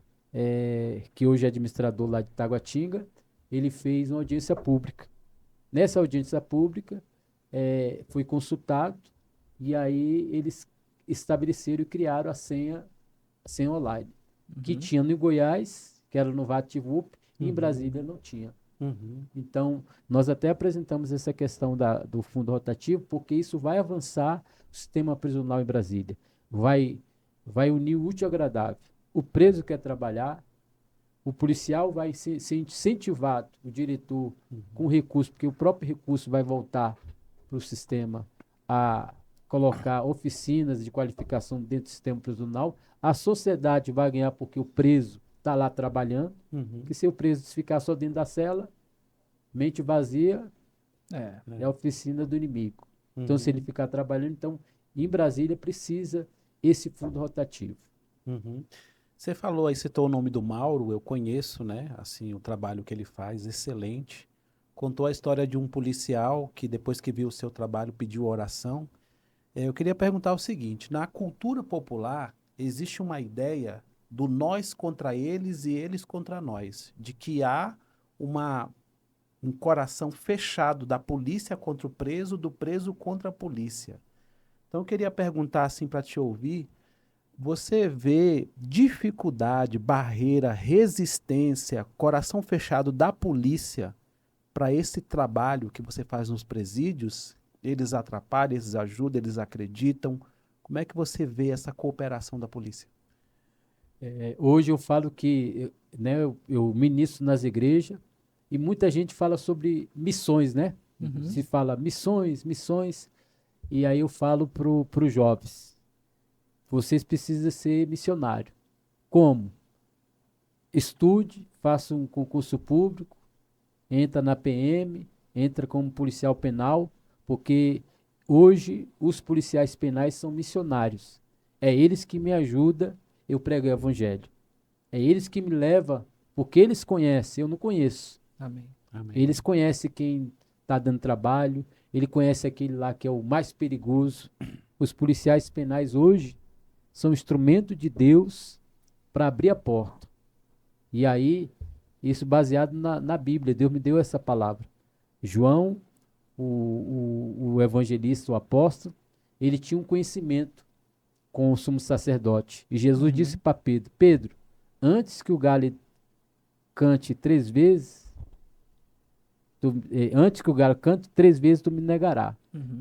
que hoje é administrador lá de Taguatinga, ele fez uma audiência pública. Nessa audiência pública, foi consultado, e aí eles estabeleceram e criaram a senha online, que tinha no Goiás, que era no VaptVup, e em Brasília não tinha. Uhum. Então, nós até apresentamos essa questão do fundo rotativo, porque isso vai avançar o sistema prisional em Brasília. Vai unir o útil ao agradável. O preso quer trabalhar, o policial vai ser incentivado, o diretor, com recurso, porque o próprio recurso vai voltar para o sistema a colocar oficinas de qualificação dentro do sistema prisional. A sociedade vai ganhar porque o preso está lá trabalhando, que se o preso ficar só dentro da cela, mente vazia, é a oficina do inimigo. Então, se ele ficar trabalhando, então, em Brasília precisa esse fundo rotativo. Você falou aí, citou o nome do Mauro, eu conheço, né, assim, o trabalho que ele faz, excelente. Contou a história de um policial que depois que viu o seu trabalho pediu oração. Eu queria perguntar o seguinte, na cultura popular existe uma ideia do nós contra eles e eles contra nós, de que há um coração fechado da polícia contra o preso, do preso contra a polícia. Então eu queria perguntar assim para te ouvir, você vê dificuldade, barreira, resistência, coração fechado da polícia para esse trabalho que você faz nos presídios? Eles atrapalham, eles ajudam, eles acreditam. Como é que você vê essa cooperação da polícia? Hoje eu falo que, né, eu ministro nas igrejas e muita gente fala sobre missões, né? Se fala missões, e aí eu falo para os jovens, vocês precisam ser missionário. Como? Estude, faça um concurso público, entra na PM, entra como policial penal, porque hoje os policiais penais são missionários. É eles que me ajudam eu prego o evangelho. É eles que me levam, porque eles conhecem, eu não conheço. Amém. Eles conhecem quem está dando trabalho, ele conhece aquele lá que é o mais perigoso. Os policiais penais hoje são instrumento de Deus para abrir a porta. E aí, isso baseado na Bíblia, Deus me deu essa palavra. João, o evangelista, o apóstolo, ele tinha um conhecimento com o sumo sacerdote. E Jesus disse para Pedro, Pedro, antes que o galo cante 3 vezes, antes que o galo cante 3 vezes, tu me negará.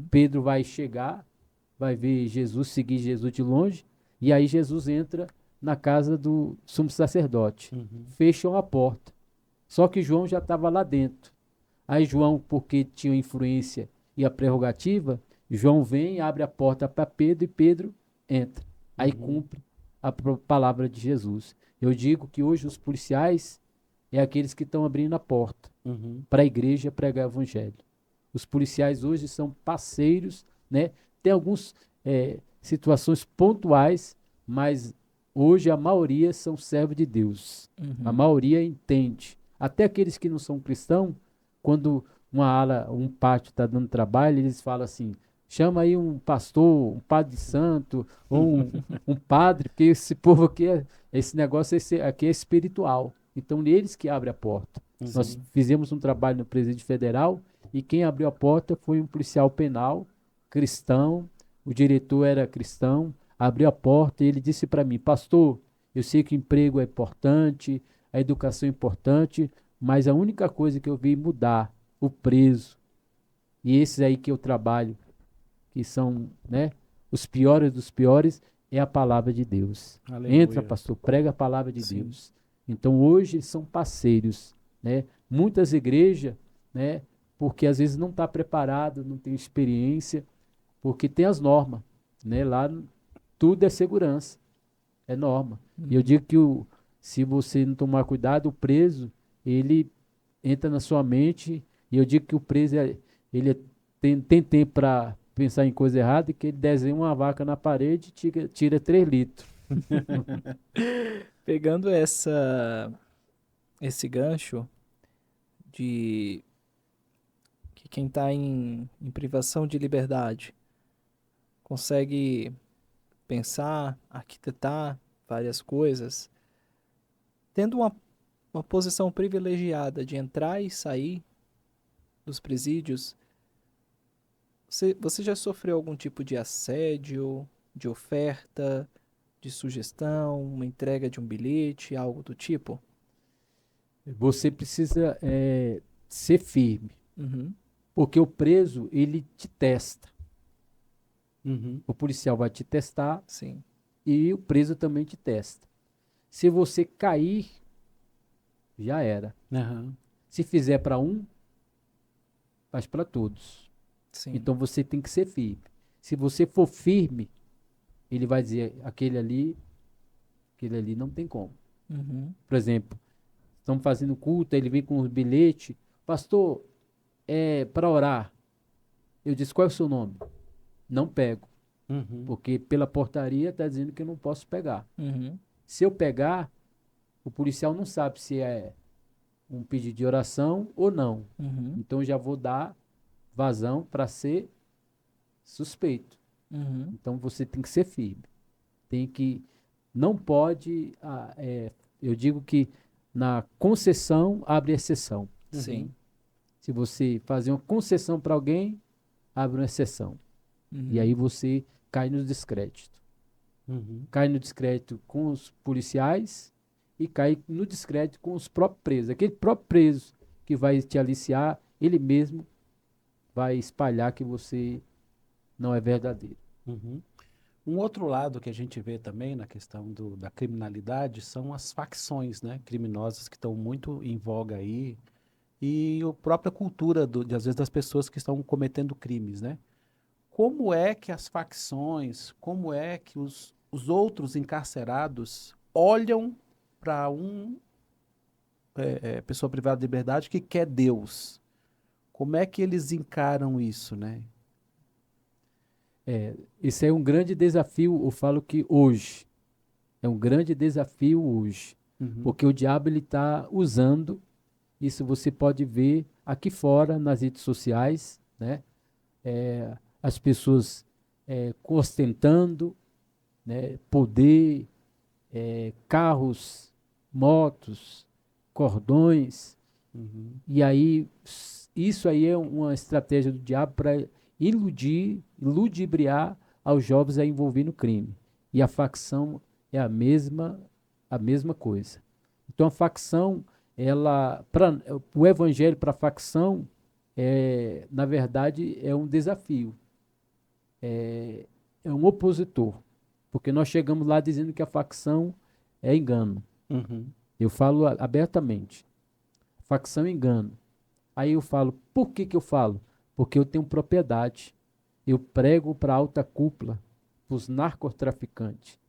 Pedro vai chegar, vai ver Jesus, seguir Jesus de longe, e aí Jesus entra na casa do sumo sacerdote. Fecham a porta. Só que João já estava lá dentro. Aí João, porque tinha influência e a prerrogativa, João vem, abre a porta para Pedro e Pedro entra. Aí cumpre a palavra de Jesus. Eu digo que hoje os policiais é aqueles que estão abrindo a porta para a igreja pregar o evangelho. Os policiais hoje são parceiros, né? Tem algumas situações pontuais, mas hoje a maioria são servos de Deus. A maioria entende. Até aqueles que não são cristãos, quando um pátio está dando trabalho, eles falam assim, chama aí um pastor, um padre santo, ou um padre, porque esse povo aqui, esse negócio aqui é espiritual. Então, eles que abrem a porta. Nós fizemos um trabalho no Presídio Federal e quem abriu a porta foi um policial penal, cristão, o diretor era cristão, abriu a porta e ele disse para mim, pastor, eu sei que o emprego é importante, a educação é importante, mas a única coisa que eu vi mudar, o preso, e esses aí que eu trabalho, que são, né, os piores dos piores, é a palavra de Deus. Aleluia. Entra, pastor, prega a palavra de Sim. Deus. Então hoje são parceiros, né? Muitas igrejas, né? Porque às vezes não está preparado, não tem experiência, porque tem as normas, né? Lá tudo é segurança, é norma. E eu digo que se você não tomar cuidado, o preso, ele entra na sua mente, e eu digo que o preso, tem tempo para pensar em coisa errada, e que ele desenha uma vaca na parede e tira 3 litros. Pegando esse gancho de que quem está em privação de liberdade consegue pensar, arquitetar várias coisas, tendo uma posição privilegiada de entrar e sair dos presídios, você já sofreu algum tipo de assédio, de oferta, de sugestão, uma entrega de um bilhete, algo do tipo? Você precisa ser firme, Uhum, porque o preso, ele te testa. Uhum. O policial vai te testar sim. e o preso também te testa. Se você cair, já era. Aham. Se fizer para um, faz para todos. Sim. Então você tem que ser firme. Se você for firme, ele vai dizer, aquele ali não tem como. Uhum, Por exemplo, estamos fazendo culto, ele vem com os bilhetes, pastor, é para orar. Eu disse, qual é o seu nome? Não pego, Uhum. porque pela portaria está dizendo que eu não posso pegar. uhum, Se eu pegar, o policial não sabe se é um pedido de oração ou não. uhum, Então já vou dar vazão para ser suspeito. uhum, Então você tem que ser firme. Não pode, eu digo que na concessão abre exceção. sim. Se você fazer uma concessão para alguém, abre uma exceção. E Uhum, aí você cai no descrédito. Uhum. Cai no descrédito com os policiais e cai no descrédito com os próprios presos. Aquele próprio preso que vai te aliciar, ele mesmo vai espalhar que você não é verdadeiro. Uhum. Um outro lado que a gente vê também na questão da criminalidade são as facções, né, criminosas que estão muito em voga aí e a própria cultura às vezes das pessoas que estão cometendo crimes, né? Como é que as facções, como é que os outros encarcerados olham para pessoa privada de liberdade que quer Deus? Como é que eles encaram isso, né? Esse é um grande desafio, eu falo que hoje. É um grande desafio hoje. Uhum. Porque o diabo ele está usando, isso você pode ver aqui fora nas redes sociais, né? As pessoas ostentando, né? Poder, carros, motos, cordões, Uhum. e aí isso aí é uma estratégia do diabo para ludibriar aos jovens a envolver no crime. E a facção é a mesma coisa. Então a facção, o evangelho para a facção na verdade é um desafio, é um opositor, porque nós chegamos lá dizendo que a facção é engano. Uhum. Eu falo abertamente, facção é engano. Aí eu falo, por que que eu falo? Porque eu tenho propriedade. Eu prego para a alta cúpula, para os narcotraficantes.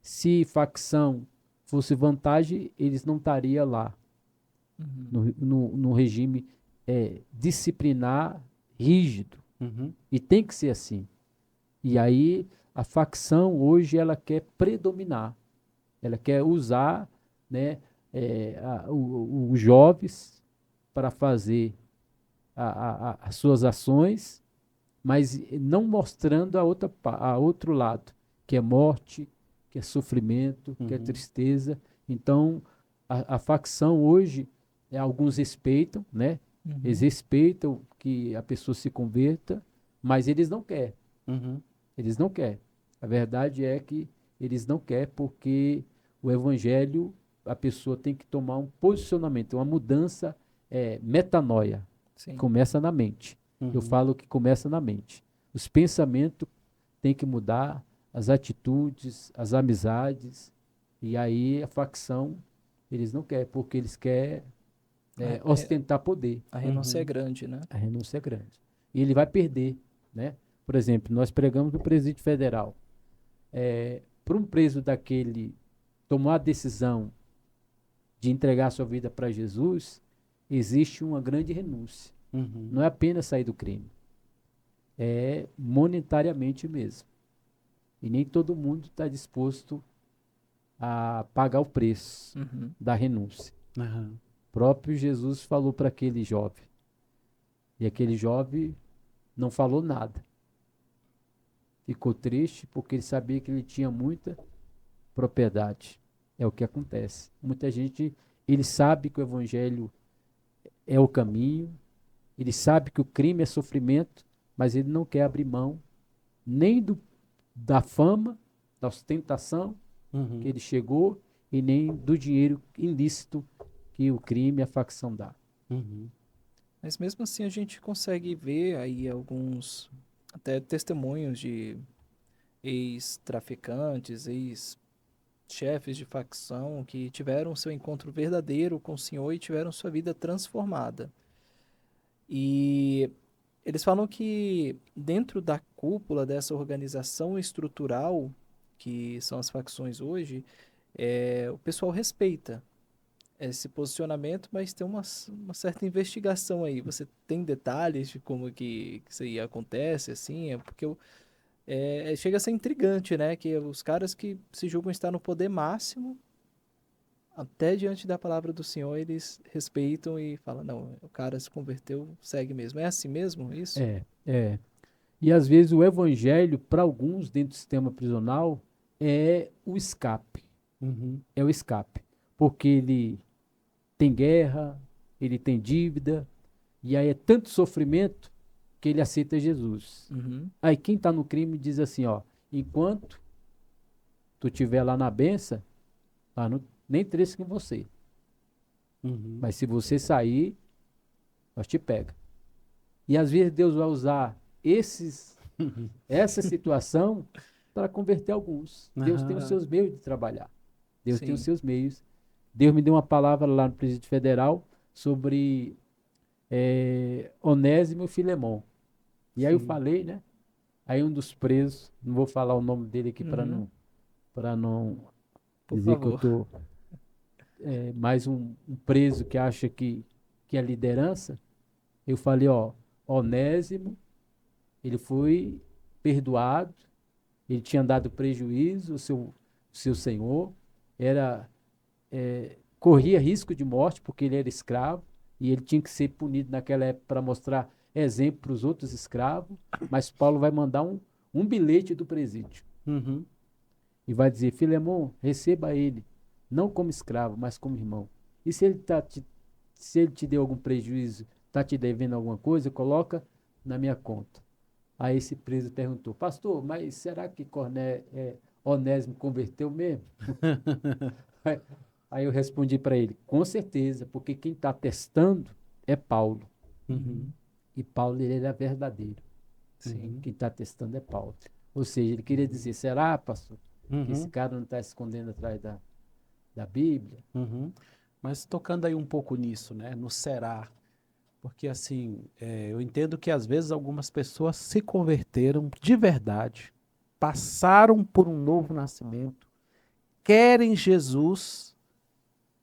Se facção fosse vantagem, eles não estariam lá, uhum, no regime disciplinar rígido. Uhum. E tem que ser assim. E aí a facção hoje ela quer predominar. Ela quer usar, né, os jovens para fazer as suas ações, mas não mostrando a outro lado, que é morte, que é sofrimento, que é Uhum. tristeza. Então, a facção hoje, alguns respeitam, né? Eles uhum, respeitam que a pessoa se converta, mas eles não querem. Uhum. Eles não querem. A verdade é que eles não querem porque o evangelho, a pessoa tem que tomar um posicionamento, uma mudança, metanoia. sim. Começa na mente. Eu Uhum. falo que começa na mente. Os pensamentos têm que mudar, as atitudes, as amizades, e aí a facção eles não querem, porque eles querem ostentar poder. A renúncia é Uhum. grande, né? A renúncia é grande. E ele vai perder, né? Por exemplo, nós pregamos no Presídio Federal. Para um preso daquele tomar a decisão de entregar sua vida para Jesus, existe uma grande renúncia. Uhum. Não é apenas sair do crime, é monetariamente mesmo. E nem todo mundo está disposto a pagar o preço Uhum. da renúncia. Aham. O próprio Jesus falou para aquele jovem. E aquele jovem não falou nada. Ficou triste porque ele sabia que ele tinha muita propriedade. É o que acontece. Muita gente, ele sabe que o evangelho é o caminho, ele sabe que o crime é sofrimento, mas ele não quer abrir mão nem da fama, da ostentação Uhum. que ele chegou e nem do dinheiro ilícito que o crime e a facção dá. Uhum. Mas mesmo assim a gente consegue ver aí alguns até testemunhos de ex-traficantes, ex-chefes de facção que tiveram seu encontro verdadeiro com o Senhor e tiveram sua vida transformada. E eles falam que dentro da cúpula dessa organização estrutural, que são as facções hoje, o pessoal respeita esse posicionamento, mas tem uma certa investigação aí. Você tem detalhes de como que isso aí acontece, assim? É porque chega a ser intrigante, né? Que os caras que se julgam estar no poder máximo, até diante da palavra do Senhor, eles respeitam e falam, não, o cara se converteu, segue mesmo. É assim mesmo isso? É. E às vezes o evangelho, para alguns dentro do sistema prisional, é o escape. Uhum. É o escape. Porque ele tem guerra, ele tem dívida, e aí é tanto sofrimento que ele aceita Jesus. Uhum. Aí quem está no crime diz assim, ó, enquanto tu estiver lá na benção, lá não, nem trecho com você. Uhum. Mas se você sair, nós te pega. E às vezes Deus vai usar essa situação para converter alguns. Deus tem os Aham. seus meios de trabalhar. Deus tem os Sim. seus meios. Deus me deu uma palavra lá no Presídio Federal sobre Onésimo e Filemon. E aí eu Sim. falei, né? Aí um dos presos, não vou falar o nome dele aqui Uhum. para não Por dizer que eu favor. estou mais um preso que acha que é liderança. Eu falei, ó, Onésimo, ele foi perdoado, ele tinha dado prejuízo ao seu senhor, era corria risco de morte porque ele era escravo e ele tinha que ser punido naquela época para mostrar exemplo para os outros escravos, mas Paulo vai mandar um bilhete do presídio Uhum. e vai dizer, Filemon, receba ele, não como escravo, mas como irmão. E se ele te deu algum prejuízo, está te devendo alguma coisa, coloca na minha conta. Aí esse preso perguntou, pastor, mas será que Onésimo converteu mesmo? Aí, aí eu respondi para ele, com certeza, porque quem está testando é Paulo. Uhum. E Paulo ele era verdadeiro. Sim. Quem está testando é Paulo. Ou seja, ele queria dizer, será, pastor, que esse Uhum. cara não está escondendo atrás da Bíblia? Uhum. Mas tocando aí um pouco nisso, né? No será. Porque assim, eu entendo que às vezes algumas pessoas se converteram de verdade, passaram por um novo nascimento, querem Jesus,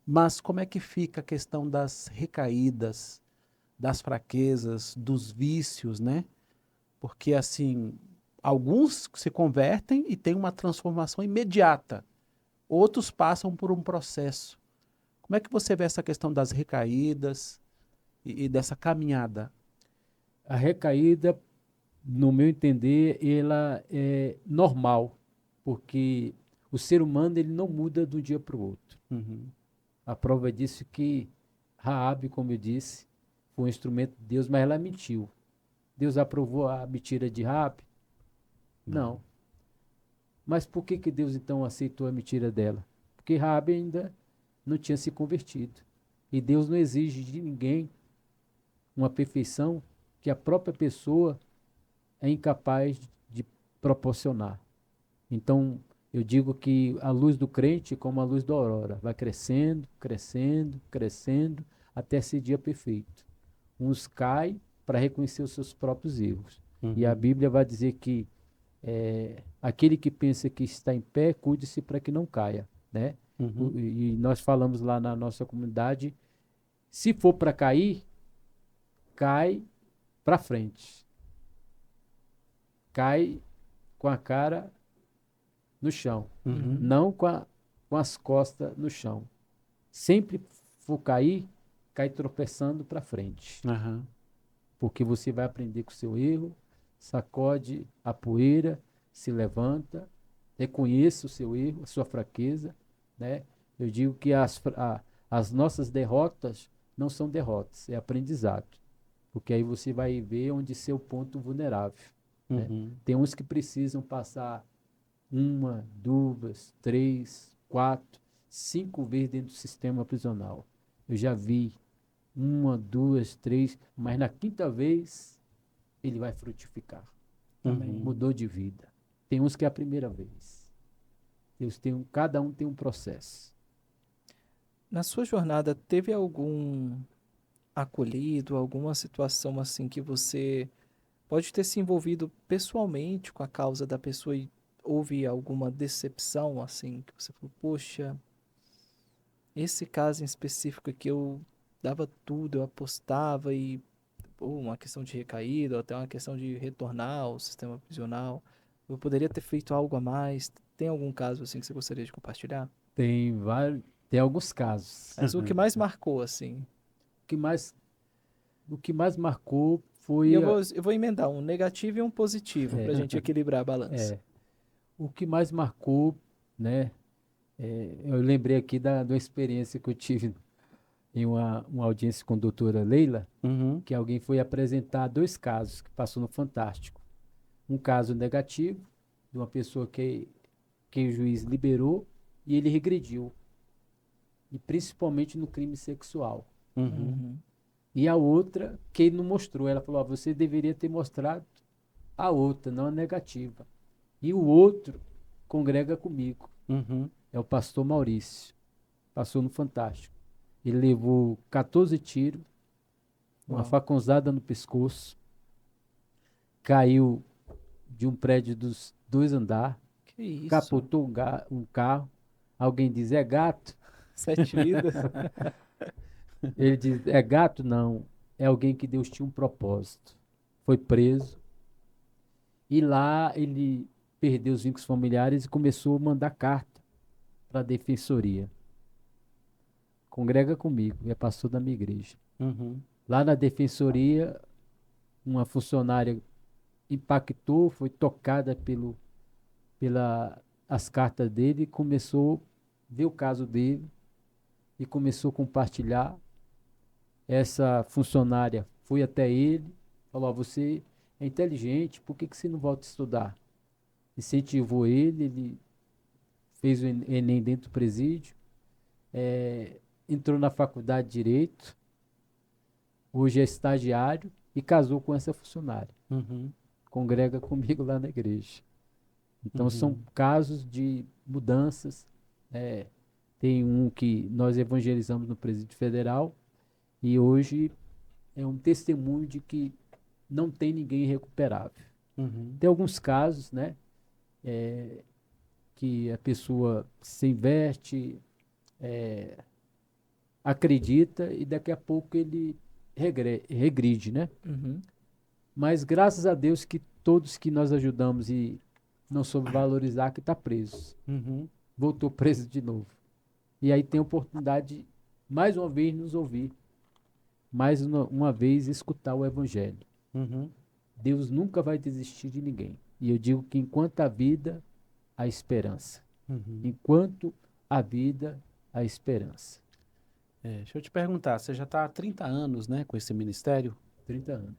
mas como é que fica a questão das recaídas, das fraquezas, dos vícios, né? Porque assim, alguns se convertem e têm uma transformação imediata, outros passam por um processo. Como é que você vê essa questão das recaídas e dessa caminhada? A recaída, no meu entender, ela é normal, porque o ser humano ele não muda de um dia para o outro. Uhum. A prova disso é que Raabe, como eu disse, foi um instrumento de Deus, mas ela mentiu. Deus aprovou a mentira de Raabe? Não. Mas por que Deus então aceitou a mentira dela? Porque Raabe ainda não tinha se convertido. E Deus não exige de ninguém uma perfeição que a própria pessoa é incapaz de proporcionar. Então, eu digo que a luz do crente é como a luz da aurora, vai crescendo, crescendo, crescendo, até esse dia perfeito. Uns caem para reconhecer os seus próprios erros. E a Uhum. Bíblia vai dizer que aquele que pensa que está em pé, cuide-se para que não caia, né? Uhum. E nós falamos lá na nossa comunidade, se for para cair, cai para frente. Cai com a cara no chão, Uhum. não com as costas no chão. Sempre for cair, cai tropeçando para frente, Aham. porque você vai aprender com o seu erro, sacode a poeira, se levanta, reconheça o seu erro, a sua fraqueza, né? Eu digo que as nossas derrotas não são derrotas, é aprendizado, porque aí você vai ver onde é seu ponto vulnerável, né? Uhum. Tem uns que precisam passar uma, duas, três, quatro, 5 vezes dentro do sistema prisional. Eu já vi uma, duas, três, mas na quinta vez ele vai frutificar. Amém. Uhum. Mudou de vida. Tem uns que é a primeira vez. Cada um tem um processo. Na sua jornada, teve algum acolhido, alguma situação assim que você pode ter se envolvido pessoalmente com a causa da pessoa e houve alguma decepção assim, que você falou, poxa, esse caso em específico aqui eu dava tudo, eu apostava e pô, uma questão de recaída, ou até uma questão de retornar ao sistema prisional, eu poderia ter feito algo a mais. Tem algum caso assim que você gostaria de compartilhar? Tem alguns casos. Mas o que mais marcou assim? O que mais, o que mais marcou E foi eu vou emendar um negativo e um positivo para a gente equilibrar a balança. é, o que mais marcou, né? Eu lembrei aqui de uma experiência que eu tive em uma audiência com a doutora Leila, Uhum. que alguém foi apresentar 2 casos que passou no Fantástico. Um caso negativo, de uma pessoa que o juiz liberou e ele regrediu, e principalmente no crime sexual. Uhum. Uhum. E a outra que ele não mostrou, ela falou: você deveria ter mostrado a outra, não a negativa. E o outro congrega comigo, Uhum. é o pastor Maurício, passou no Fantástico. Ele levou 14 tiros, uma Uau. facãozada no pescoço, caiu de um prédio dos 2 andares, Que isso? capotou um carro. Alguém diz: é gato? 7 vidas? Ele diz: é gato? Não. É alguém que Deus tinha um propósito. Foi preso. E lá ele perdeu os vínculos familiares e começou a mandar carta para a defensoria. Congrega comigo, é pastor da minha igreja. Uhum. Lá na defensoria, uma funcionária impactou, foi tocada pela as cartas dele, e começou a ver o caso dele e começou a compartilhar. Essa funcionária foi até ele, falou: você é inteligente, por que você não volta a estudar? Incentivou ele fez o Enem dentro do presídio, entrou na faculdade de Direito, hoje é estagiário e casou com essa funcionária. Uhum. Congrega comigo lá na igreja. Então são Uhum. casos de mudanças. é, Tem um que nós evangelizamos no Presídio Federal e hoje é um testemunho de que não tem ninguém irrecuperável. Uhum. Tem alguns casos, né, que a pessoa se investe, acredita e daqui a pouco ele regride, né? Uhum. Mas graças a Deus que todos que nós ajudamos e não soube valorizar que está preso, Uhum. voltou preso de novo. E aí tem a oportunidade de mais uma vez nos ouvir, mais uma vez escutar o evangelho. Uhum. Deus nunca vai desistir de ninguém. E eu digo que enquanto há vida, há esperança. Uhum. Enquanto há vida, há esperança. Deixa eu te perguntar, você já está há 30 anos, né, com esse ministério? 30 anos.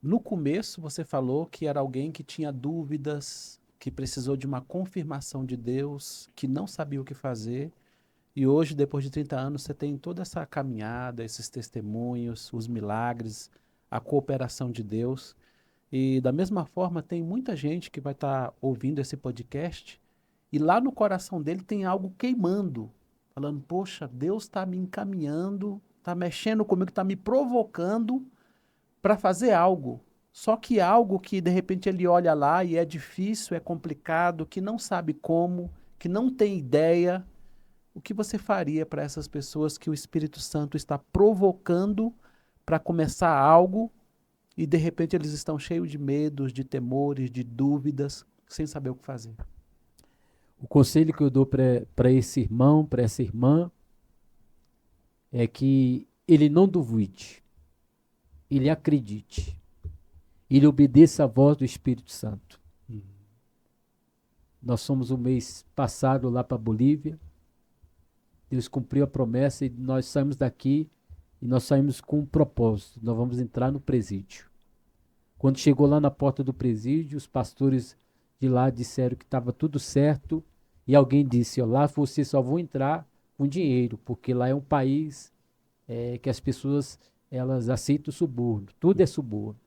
No começo você falou que era alguém que tinha dúvidas, que precisou de uma confirmação de Deus, que não sabia o que fazer. E hoje, depois de 30 anos, você tem toda essa caminhada, esses testemunhos, os milagres, a cooperação de Deus. E da mesma forma, tem muita gente que vai estar ouvindo esse podcast e lá no coração dele tem algo queimando, falando: poxa, Deus está me encaminhando, está mexendo comigo, está me provocando para fazer algo. Só que algo que de repente ele olha lá e é difícil, é complicado, que não sabe como, que não tem ideia. O que você faria para essas pessoas que o Espírito Santo está provocando para começar algo e de repente eles estão cheios de medos, de temores, de dúvidas, sem saber o que fazer? O conselho que eu dou para esse irmão, para essa irmã, é que ele não duvide, ele acredite, ele obedeça à voz do Espírito Santo. Nós fomos o mês passado lá para a Bolívia, Deus cumpriu a promessa e nós saímos daqui e nós saímos com um propósito, nós vamos entrar no presídio. Quando chegou lá na porta do presídio, os pastores de lá disseram que estava tudo certo e alguém disse: ó, lá vocês só vão entrar com dinheiro, porque lá é um país que as pessoas elas aceitam suborno, tudo é suborno.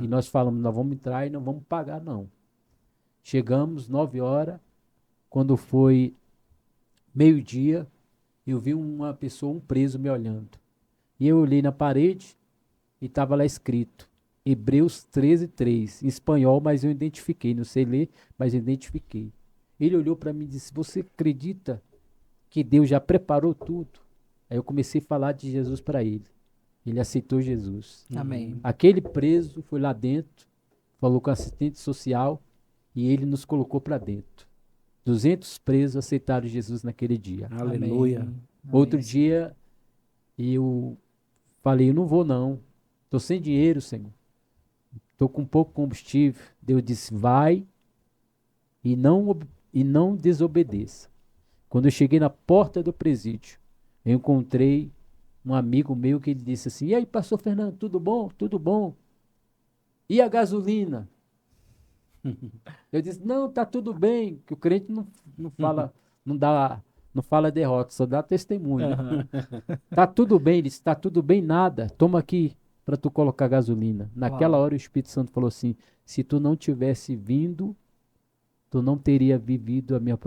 E nós falamos: nós vamos entrar e não vamos pagar não. Chegamos 9 horas, quando foi meio-dia, eu vi uma pessoa, um preso me olhando. E eu olhei na parede e estava lá escrito Hebreus 13:3, em espanhol, mas eu identifiquei, não sei ler, mas eu identifiquei. Ele olhou para mim e disse: você acredita que Deus já preparou tudo? Aí eu comecei a falar de Jesus para ele. Ele aceitou Jesus. Amém. Aquele preso foi lá dentro, falou com o assistente social e ele nos colocou para dentro. 200 presos aceitaram Jesus naquele dia. Aleluia. Amém. Outro dia eu falei: eu não vou não, estou sem dinheiro, Senhor, estou com pouco combustível. Deus disse: vai e não desobedeça. Quando eu cheguei na porta do presídio, eu encontrei um amigo meu que ele disse assim: e aí, pastor Fernando, tudo bom? Tudo bom. E a gasolina? Eu disse: não, tá tudo bem, que o crente não fala, não fala derrota, só dá testemunho. Aham. Tá tudo bem, ele disse: tá tudo bem nada, toma aqui para tu colocar gasolina. Naquela Uau. hora o Espírito Santo falou assim: se tu não tivesse vindo, tu não teria vivido a minha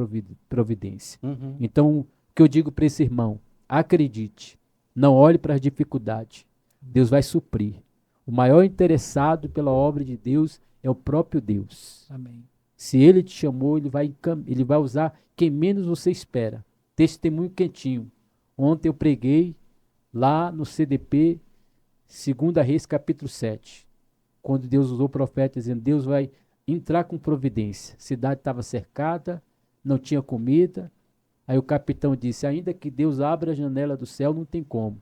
providência. Então, o que eu digo para esse irmão: acredite, não olhe para as dificuldades, Deus vai suprir. O maior interessado pela obra de Deus é o próprio Deus. Amém. Se ele te chamou, ele vai usar quem menos você espera. Testemunho quentinho. Ontem eu preguei lá no CDP, 2 Reis, capítulo 7, quando Deus usou o profeta dizendo: Deus vai entrar com providência. A cidade estava cercada, não tinha comida. Aí o capitão disse: ainda que Deus abra a janela do céu, não tem como.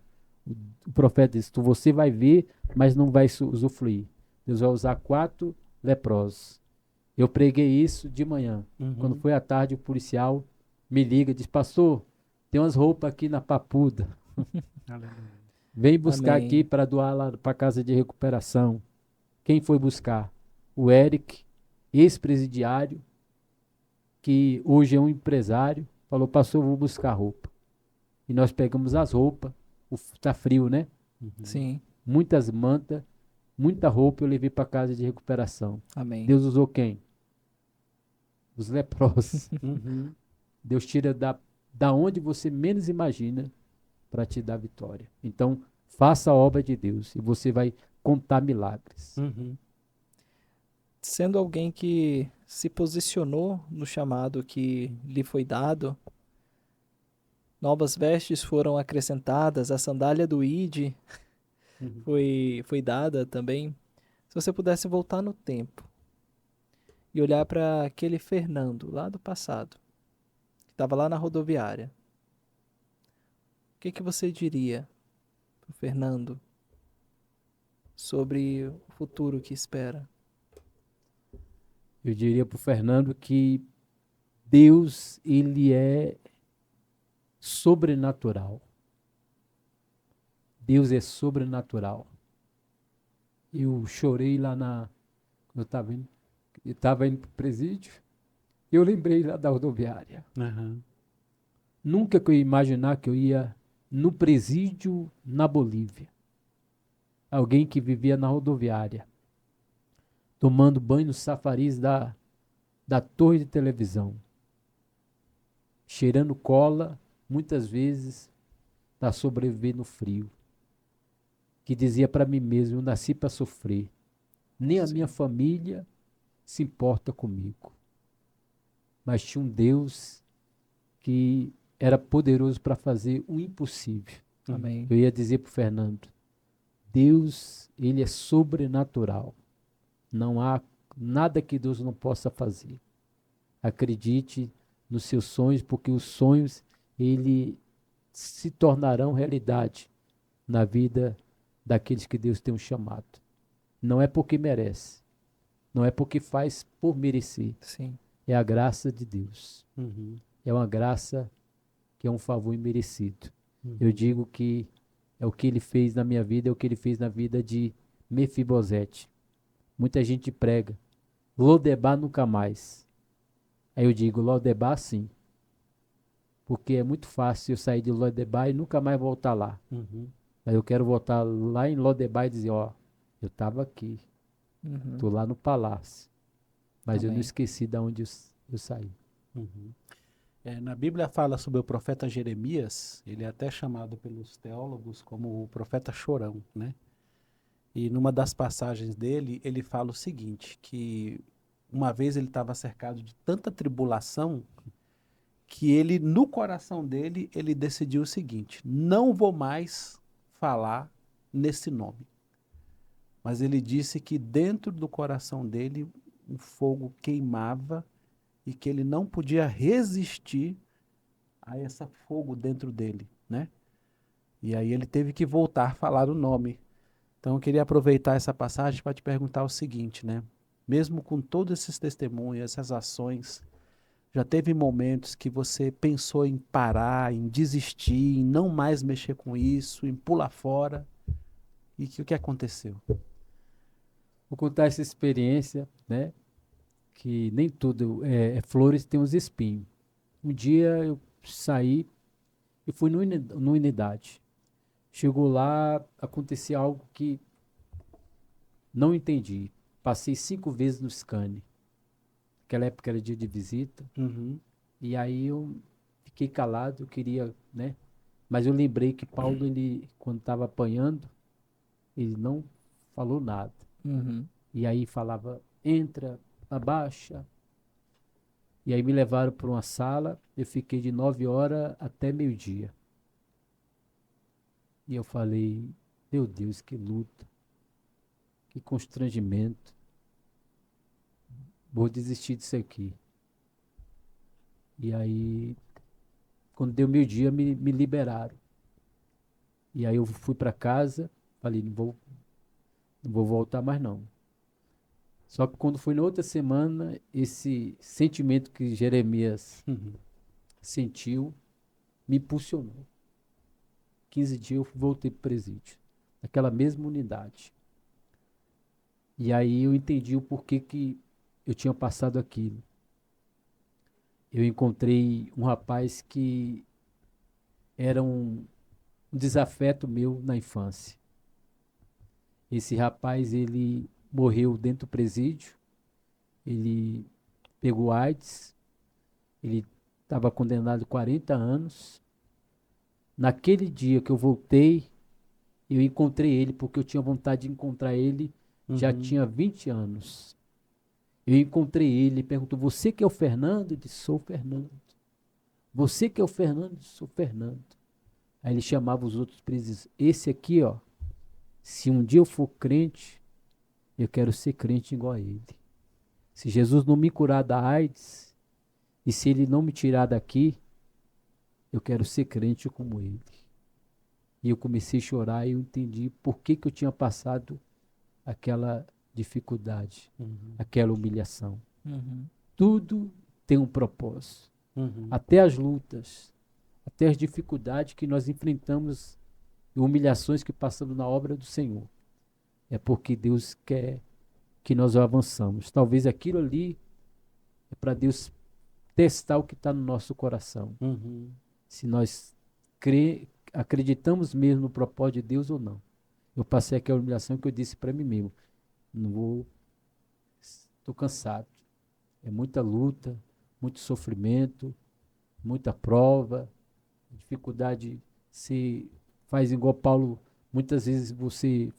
O profeta disse: você vai ver, mas não vai usufruir. Deus vai usar 4 leprosos. Eu preguei isso de manhã. Quando foi à tarde, o policial me liga e diz: pastor, tem umas roupas aqui na Papuda. Vem buscar Amém. aqui para doar lá para a casa de recuperação. Quem foi buscar? O Eric, ex-presidiário, que hoje é um empresário, falou: pastor, vou buscar roupa. E nós pegamos as roupas. Tá frio, né? Sim. Muitas mantas, muita roupa eu levei para casa de recuperação. Amém. Deus usou quem? Os leprosos. Deus tira da onde você menos imagina para te dar vitória. Então, faça a obra de Deus e você vai contar milagres. Sendo alguém que se posicionou no chamado que lhe foi dado, novas vestes foram acrescentadas, a sandália do ID foi dada também. Se você pudesse voltar no tempo e olhar para aquele Fernando lá do passado, que estava lá na rodoviária, o que você diria para o Fernando sobre o futuro que espera? Eu diria para o Fernando que Deus, ele é sobrenatural. Deus é sobrenatural. Eu chorei lá quando eu estava indo para o presídio, eu lembrei lá da rodoviária. Nunca que eu ia imaginar que eu ia no presídio na Bolívia. Alguém que vivia na rodoviária. tomando banho no chafariz da torre de televisão, cheirando cola, muitas vezes, para sobreviver no frio. Que dizia para mim mesmo, eu nasci para sofrer. Nem a minha família se importa comigo. Mas tinha um Deus que era poderoso para fazer o impossível. Amém. Eu ia dizer para o Fernando, Deus, ele é sobrenatural. Não há nada que Deus não possa fazer. Acredite nos seus sonhos, porque os sonhos, ele se tornarão realidade na vida daqueles que Deus tem um chamado. Não é porque merece, não é porque faz por merecer, Sim. é a graça de Deus. Uhum. É uma graça que é um favor imerecido. Uhum. Eu digo que é o que ele fez na minha vida, é o que ele fez na vida de Mefibosete. Muita gente prega, Lodebar nunca mais. Aí eu digo, Lodebar sim. Porque é muito fácil eu sair de Lodebar e nunca mais voltar lá. Uhum. Mas eu quero voltar lá em Lodebar e dizer, ó, eu estava aqui, Uhum. estou lá no palácio. Mas eu não Amém. esqueci de onde eu saí. Uhum. Na Bíblia fala sobre o profeta Jeremias, ele é até chamado pelos teólogos como o profeta chorão, né? E numa das passagens dele, ele fala o seguinte, que uma vez ele estava cercado de tanta tribulação que ele, no coração dele, ele decidiu o seguinte, não vou mais falar nesse nome. Mas ele disse que dentro do coração dele, o fogo queimava e que ele não podia resistir a esse fogo dentro dele, né? E aí ele teve que voltar a falar o nome. Então eu queria aproveitar essa passagem para te perguntar o seguinte, né? Mesmo com todos esses testemunhos, essas ações, já teve momentos que você pensou em parar, em desistir, em não mais mexer com isso, em pular fora? E que o que aconteceu? Vou contar essa experiência, né? Que nem tudo é flores, tem os espinhos. Um dia eu saí e fui numa unidade. Chegou lá, acontecia algo que não entendi. Passei 5 vezes no scanner. Naquela época era dia de visita. Uhum. E aí eu fiquei calado, eu queria, né? Mas eu lembrei que Paulo, ele, quando estava apanhando, ele não falou nada. Uhum. E aí falava, entra, abaixa. E aí me levaram para uma sala, eu fiquei de 9 horas até meio-dia. E eu falei, meu Deus, que luta, que constrangimento. Vou desistir disso aqui. E aí, quando deu meio-dia, me liberaram. E aí eu fui para casa, falei, não vou voltar mais não. Só que quando foi na outra semana, esse sentimento que Jeremias Uhum. sentiu me impulsionou. 15 dias eu voltei para o presídio, naquela mesma unidade. E aí eu entendi o porquê que eu tinha passado aquilo. Eu encontrei um rapaz que era um desafeto meu na infância. Esse rapaz, ele morreu dentro do presídio, ele pegou AIDS, ele estava condenado a 40 anos. Naquele dia que eu voltei, eu encontrei ele, porque eu tinha vontade de encontrar ele, já Uhum. tinha 20 anos. Eu encontrei ele, ele perguntou, você que é o Fernando? Eu disse, sou o Fernando. Você que é o Fernando? Eu disse, sou o Fernando. Aí ele chamava os outros presos, esse aqui, ó, se um dia eu for crente, eu quero ser crente igual a ele. Se Jesus não me curar da AIDS, e se ele não me tirar daqui, eu quero ser crente como ele. E eu comecei a chorar e eu entendi por que eu tinha passado aquela dificuldade, Uhum. aquela humilhação. Uhum. Tudo tem um propósito. Uhum. Até as lutas, até as dificuldades que nós enfrentamos e humilhações que passamos na obra do Senhor. É porque Deus quer que nós avançamos. Talvez aquilo ali é para Deus testar o que está no nosso coração. Uhum. Se nós acreditamos mesmo no propósito de Deus ou não. Eu passei aquela humilhação que eu disse para mim mesmo. Não vou estou cansado. É muita luta, muito sofrimento, muita prova, dificuldade. Se faz igual Paulo, muitas vezes você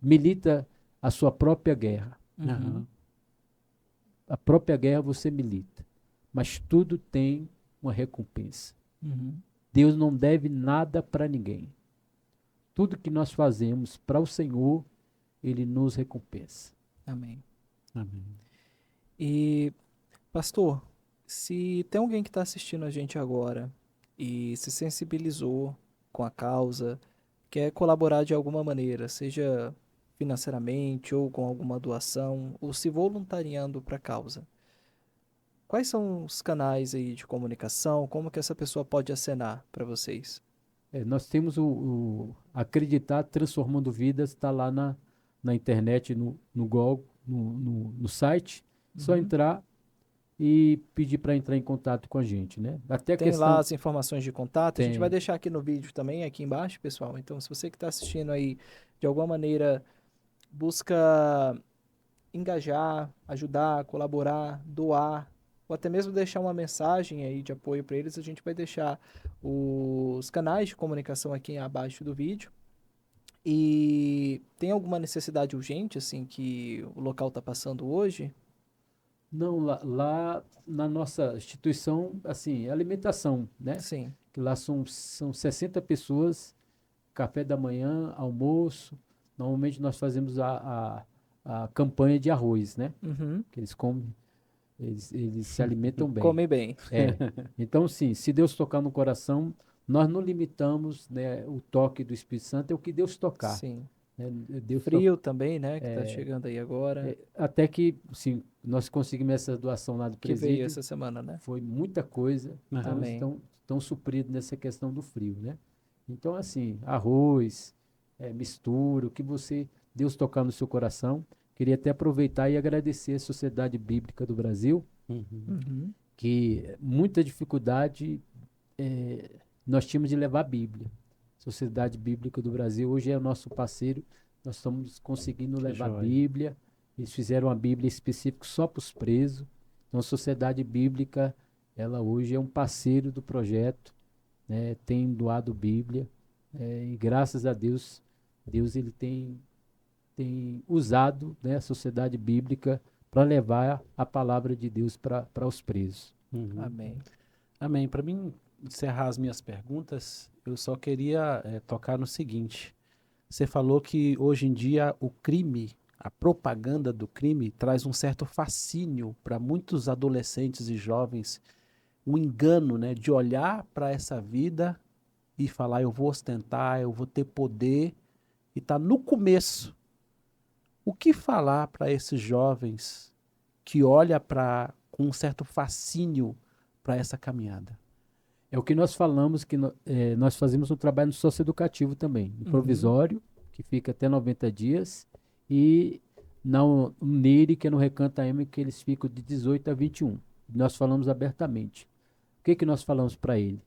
milita a sua própria guerra. Uhum. Aham. A própria guerra você milita. Mas tudo tem uma recompensa. Uhum. Deus não deve nada para ninguém. Tudo que nós fazemos para o Senhor, Ele nos recompensa. Amém. Amém. E, pastor, se tem alguém que está assistindo a gente agora e se sensibilizou com a causa, quer colaborar de alguma maneira, seja financeiramente ou com alguma doação, ou se voluntariando para a causa, quais são os canais aí de comunicação? Como que essa pessoa pode acenar para vocês? Nós temos o Acreditar Transformando Vidas, está lá na internet, no Google, no site. Só Uhum. entrar e pedir para entrar em contato com a gente, né? Até a Tem questão lá as informações de contato, a gente vai tem, deixar aqui no vídeo também, aqui embaixo, pessoal. Então, se você que está assistindo aí, de alguma maneira, busca engajar, ajudar, colaborar, doar, ou até mesmo deixar uma mensagem aí de apoio para eles, a gente vai deixar os canais de comunicação aqui abaixo do vídeo. E tem alguma necessidade urgente, assim, que o local está passando hoje? não, lá na nossa instituição, assim, é alimentação, né? Sim. Que lá são 60 pessoas, café da manhã, almoço. Normalmente nós fazemos a campanha de arroz, né? Uhum. Que eles comem, eles se alimentam bem. Come bem. É. Então, sim, se Deus tocar no coração, nós não limitamos, né, o toque do Espírito Santo, é o que Deus tocar. Sim. Né? Deus Frio também, né? Que tá chegando aí agora. até que, sim, nós conseguimos essa doação lá do Que veio presídio, essa semana, né? foi muita coisa, então eles Amém. estão supridos nessa questão do frio, né? Então, assim, arroz, mistura, o que Deus tocar no seu coração. Queria até aproveitar e agradecer a Sociedade Bíblica do Brasil, Uhum. Uhum. que muita dificuldade nós tínhamos de levar a Bíblia. Sociedade Bíblica do Brasil hoje é o nosso parceiro, nós estamos conseguindo levar a joia. Bíblia. Eles fizeram uma Bíblia específica só para os presos. Então a Sociedade Bíblica, ela hoje é um parceiro do projeto, né? Tem doado Bíblia, e graças a Deus, Deus ele tem usado, né, a Sociedade Bíblica para levar a palavra de Deus para os presos. Uhum. Amém. Amém. Para mim encerrar as minhas perguntas, eu só queria tocar no seguinte. Você falou que hoje em dia o crime, a propaganda do crime, traz um certo fascínio para muitos adolescentes e jovens, um engano, né, de olhar para essa vida e falar, eu vou ostentar, eu vou ter poder, e tá no começo. O que falar para esses jovens que olham com um certo fascínio para essa caminhada? É o que nós falamos, que nós fazemos um trabalho socioeducativo também, um provisório, que fica até 90 dias, e no NIRI, que é no Recanto AM, que eles ficam de 18 a 21. Nós falamos abertamente. O que nós falamos para ele?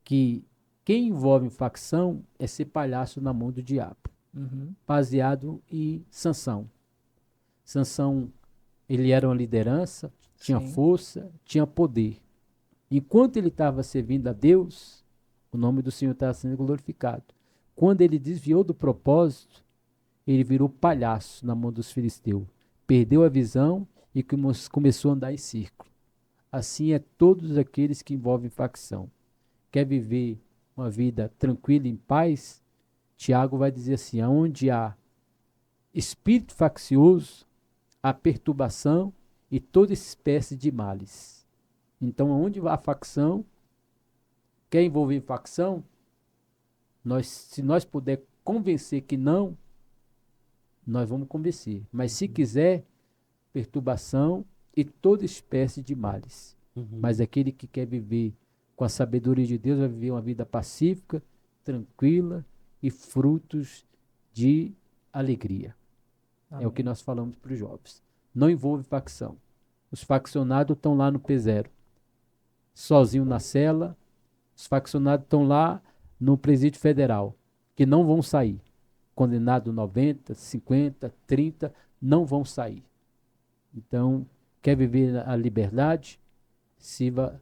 Que quem envolve em facção é ser palhaço na mão do diabo, Uhum. baseado em Sansão. Sansão, ele era uma liderança, tinha Sim. força, tinha poder. Enquanto ele estava servindo a Deus, o nome do Senhor estava sendo glorificado. Quando ele desviou do propósito, ele virou palhaço na mão dos filisteus. Perdeu a visão e começou a andar em círculo. Assim é todos aqueles que envolvem facção. Quer viver uma vida tranquila, em paz? Tiago vai dizer assim, onde há espírito faccioso, há perturbação e toda espécie de males. Então, onde há facção, quer envolver em facção, se nós puder convencer que não, nós vamos convencer. Mas se quiser, perturbação e toda espécie de males. Uhum. Mas aquele que quer viver com a sabedoria de Deus vai viver uma vida pacífica, tranquila e frutos de alegria. Amém. É o que nós falamos para os jovens. Não envolve facção. Os faccionados estão lá no P0, sozinho na cela. Os faccionados estão lá no presídio federal, que não vão sair. Condenado 90, 50, 30, não vão sair. Então, quer viver a liberdade? Sirva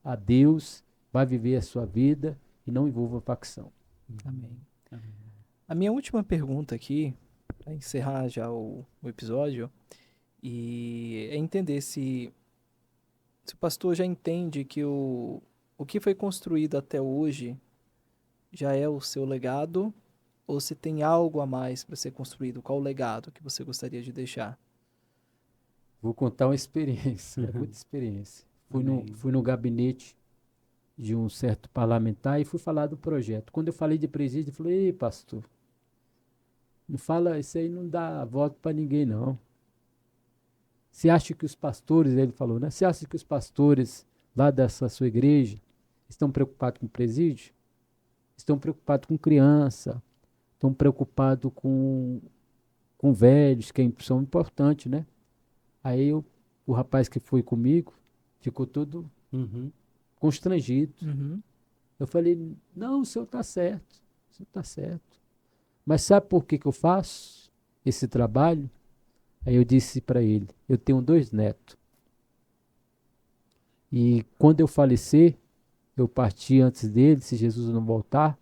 a Deus, vai viver a sua vida e não envolva facção. Amém. Amém. A minha última pergunta aqui, para encerrar já o episódio, e é entender se o pastor já entende que o que foi construído até hoje já é o seu legado, ou se tem algo a mais para ser construído. Qual o legado que você gostaria de deixar? Vou contar uma experiência, é muita experiência. Amém. Fui no gabinete de um certo parlamentar e fui falar do projeto. Quando eu falei de presídio, eu falei: ei, pastor, não fala, isso aí não dá voto para ninguém, não. Você acha que os pastores, ele falou, né? Você acha que os pastores lá dessa sua igreja estão preocupados com presídio? Estão preocupados com criança, estão preocupados com velhos, que são importantes, né? Aí o rapaz que foi comigo ficou todo Uhum. constrangido. Uhum. Eu falei: não, o senhor está certo, o senhor está certo. Mas sabe por que eu faço esse trabalho? Aí eu disse para ele: eu tenho 2 netos. E quando eu falecer, eu parti antes dele, se Jesus não voltar,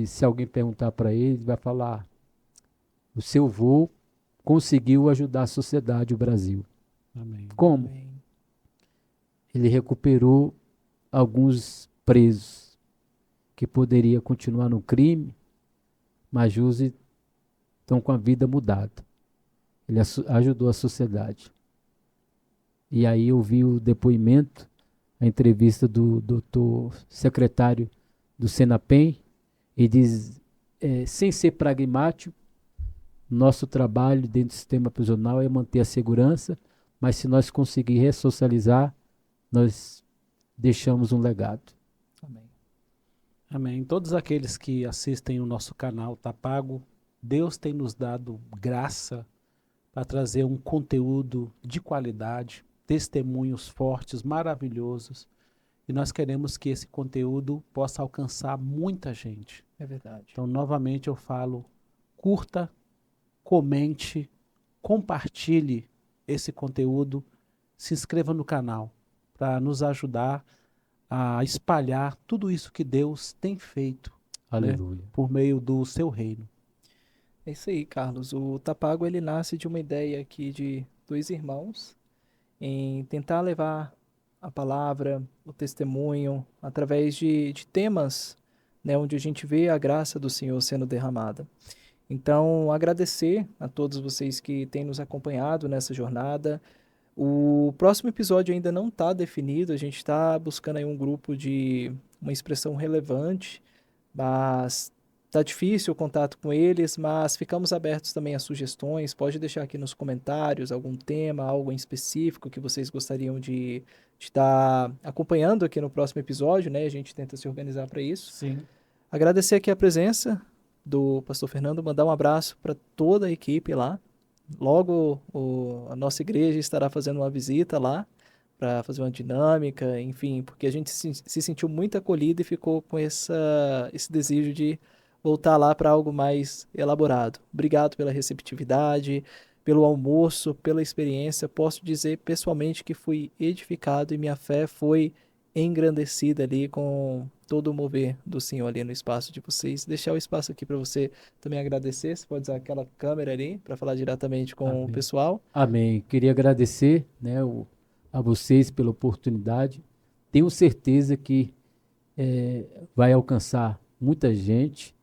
se alguém perguntar para ele, ele vai falar: o seu avô conseguiu ajudar a sociedade, o Brasil. Amém. Como? Amém. Ele recuperou alguns presos que poderia continuar no crime, mas hoje estão com a vida mudada. Ele ajudou a sociedade. E aí eu vi o depoimento, a entrevista do doutor secretário do Senapem, e diz, sem ser pragmático, nosso trabalho dentro do sistema prisional é manter a segurança, mas se nós conseguir ressocializar, nós deixamos um legado. Amém. Amém. Todos aqueles que assistem o nosso canal Tá Pago, Deus tem nos dado graça para trazer um conteúdo de qualidade, testemunhos fortes, maravilhosos. E nós queremos que esse conteúdo possa alcançar muita gente. É verdade. Então, novamente eu falo, curta, comente, compartilhe esse conteúdo, se inscreva no canal para nos ajudar a espalhar tudo isso que Deus tem feito, né, Aleluia. por meio do seu reino. É isso aí, Carlos. O Tapago, ele nasce de uma ideia aqui de 2 irmãos em tentar levar a palavra, o testemunho, através de temas, né, onde a gente vê a graça do Senhor sendo derramada. Então, agradecer a todos vocês que têm nos acompanhado nessa jornada. O próximo episódio ainda não está definido, a gente está buscando aí um grupo de uma expressão relevante, mas tá difícil o contato com eles, mas ficamos abertos também a sugestões. Pode deixar aqui nos comentários algum tema, algo em específico que vocês gostariam de estar acompanhando aqui no próximo episódio, né? A gente tenta se organizar para isso. Sim. Agradecer aqui a presença do pastor Fernando, mandar um abraço para toda a equipe lá. Logo a nossa igreja estará fazendo uma visita lá para fazer uma dinâmica, enfim, porque a gente se sentiu muito acolhido e ficou com esse desejo de voltar lá para algo mais elaborado. Obrigado pela receptividade, pelo almoço, pela experiência. Posso dizer pessoalmente que fui edificado e minha fé foi engrandecida ali com todo o mover do Senhor ali no espaço de vocês. Deixar o espaço aqui para você também agradecer. Você pode usar aquela câmera ali para falar diretamente com o Amém. pessoal. Amém. Queria agradecer, né, a vocês pela oportunidade. Tenho certeza que vai alcançar muita gente.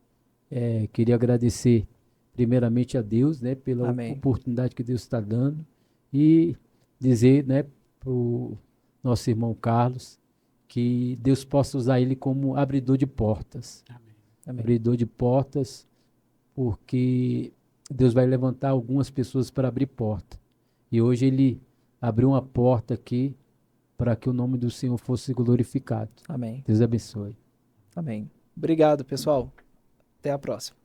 Queria agradecer primeiramente a Deus, né, pela Amém. oportunidade que Deus está dando, e dizer, né, para o nosso irmão Carlos que Deus possa usar ele como abridor de portas. Amém. Amém. Abridor de portas, porque Deus vai levantar algumas pessoas para abrir porta. E hoje ele abriu uma porta aqui para que o nome do Senhor fosse glorificado. Amém. Deus abençoe. Amém. Obrigado, pessoal. Até a próxima.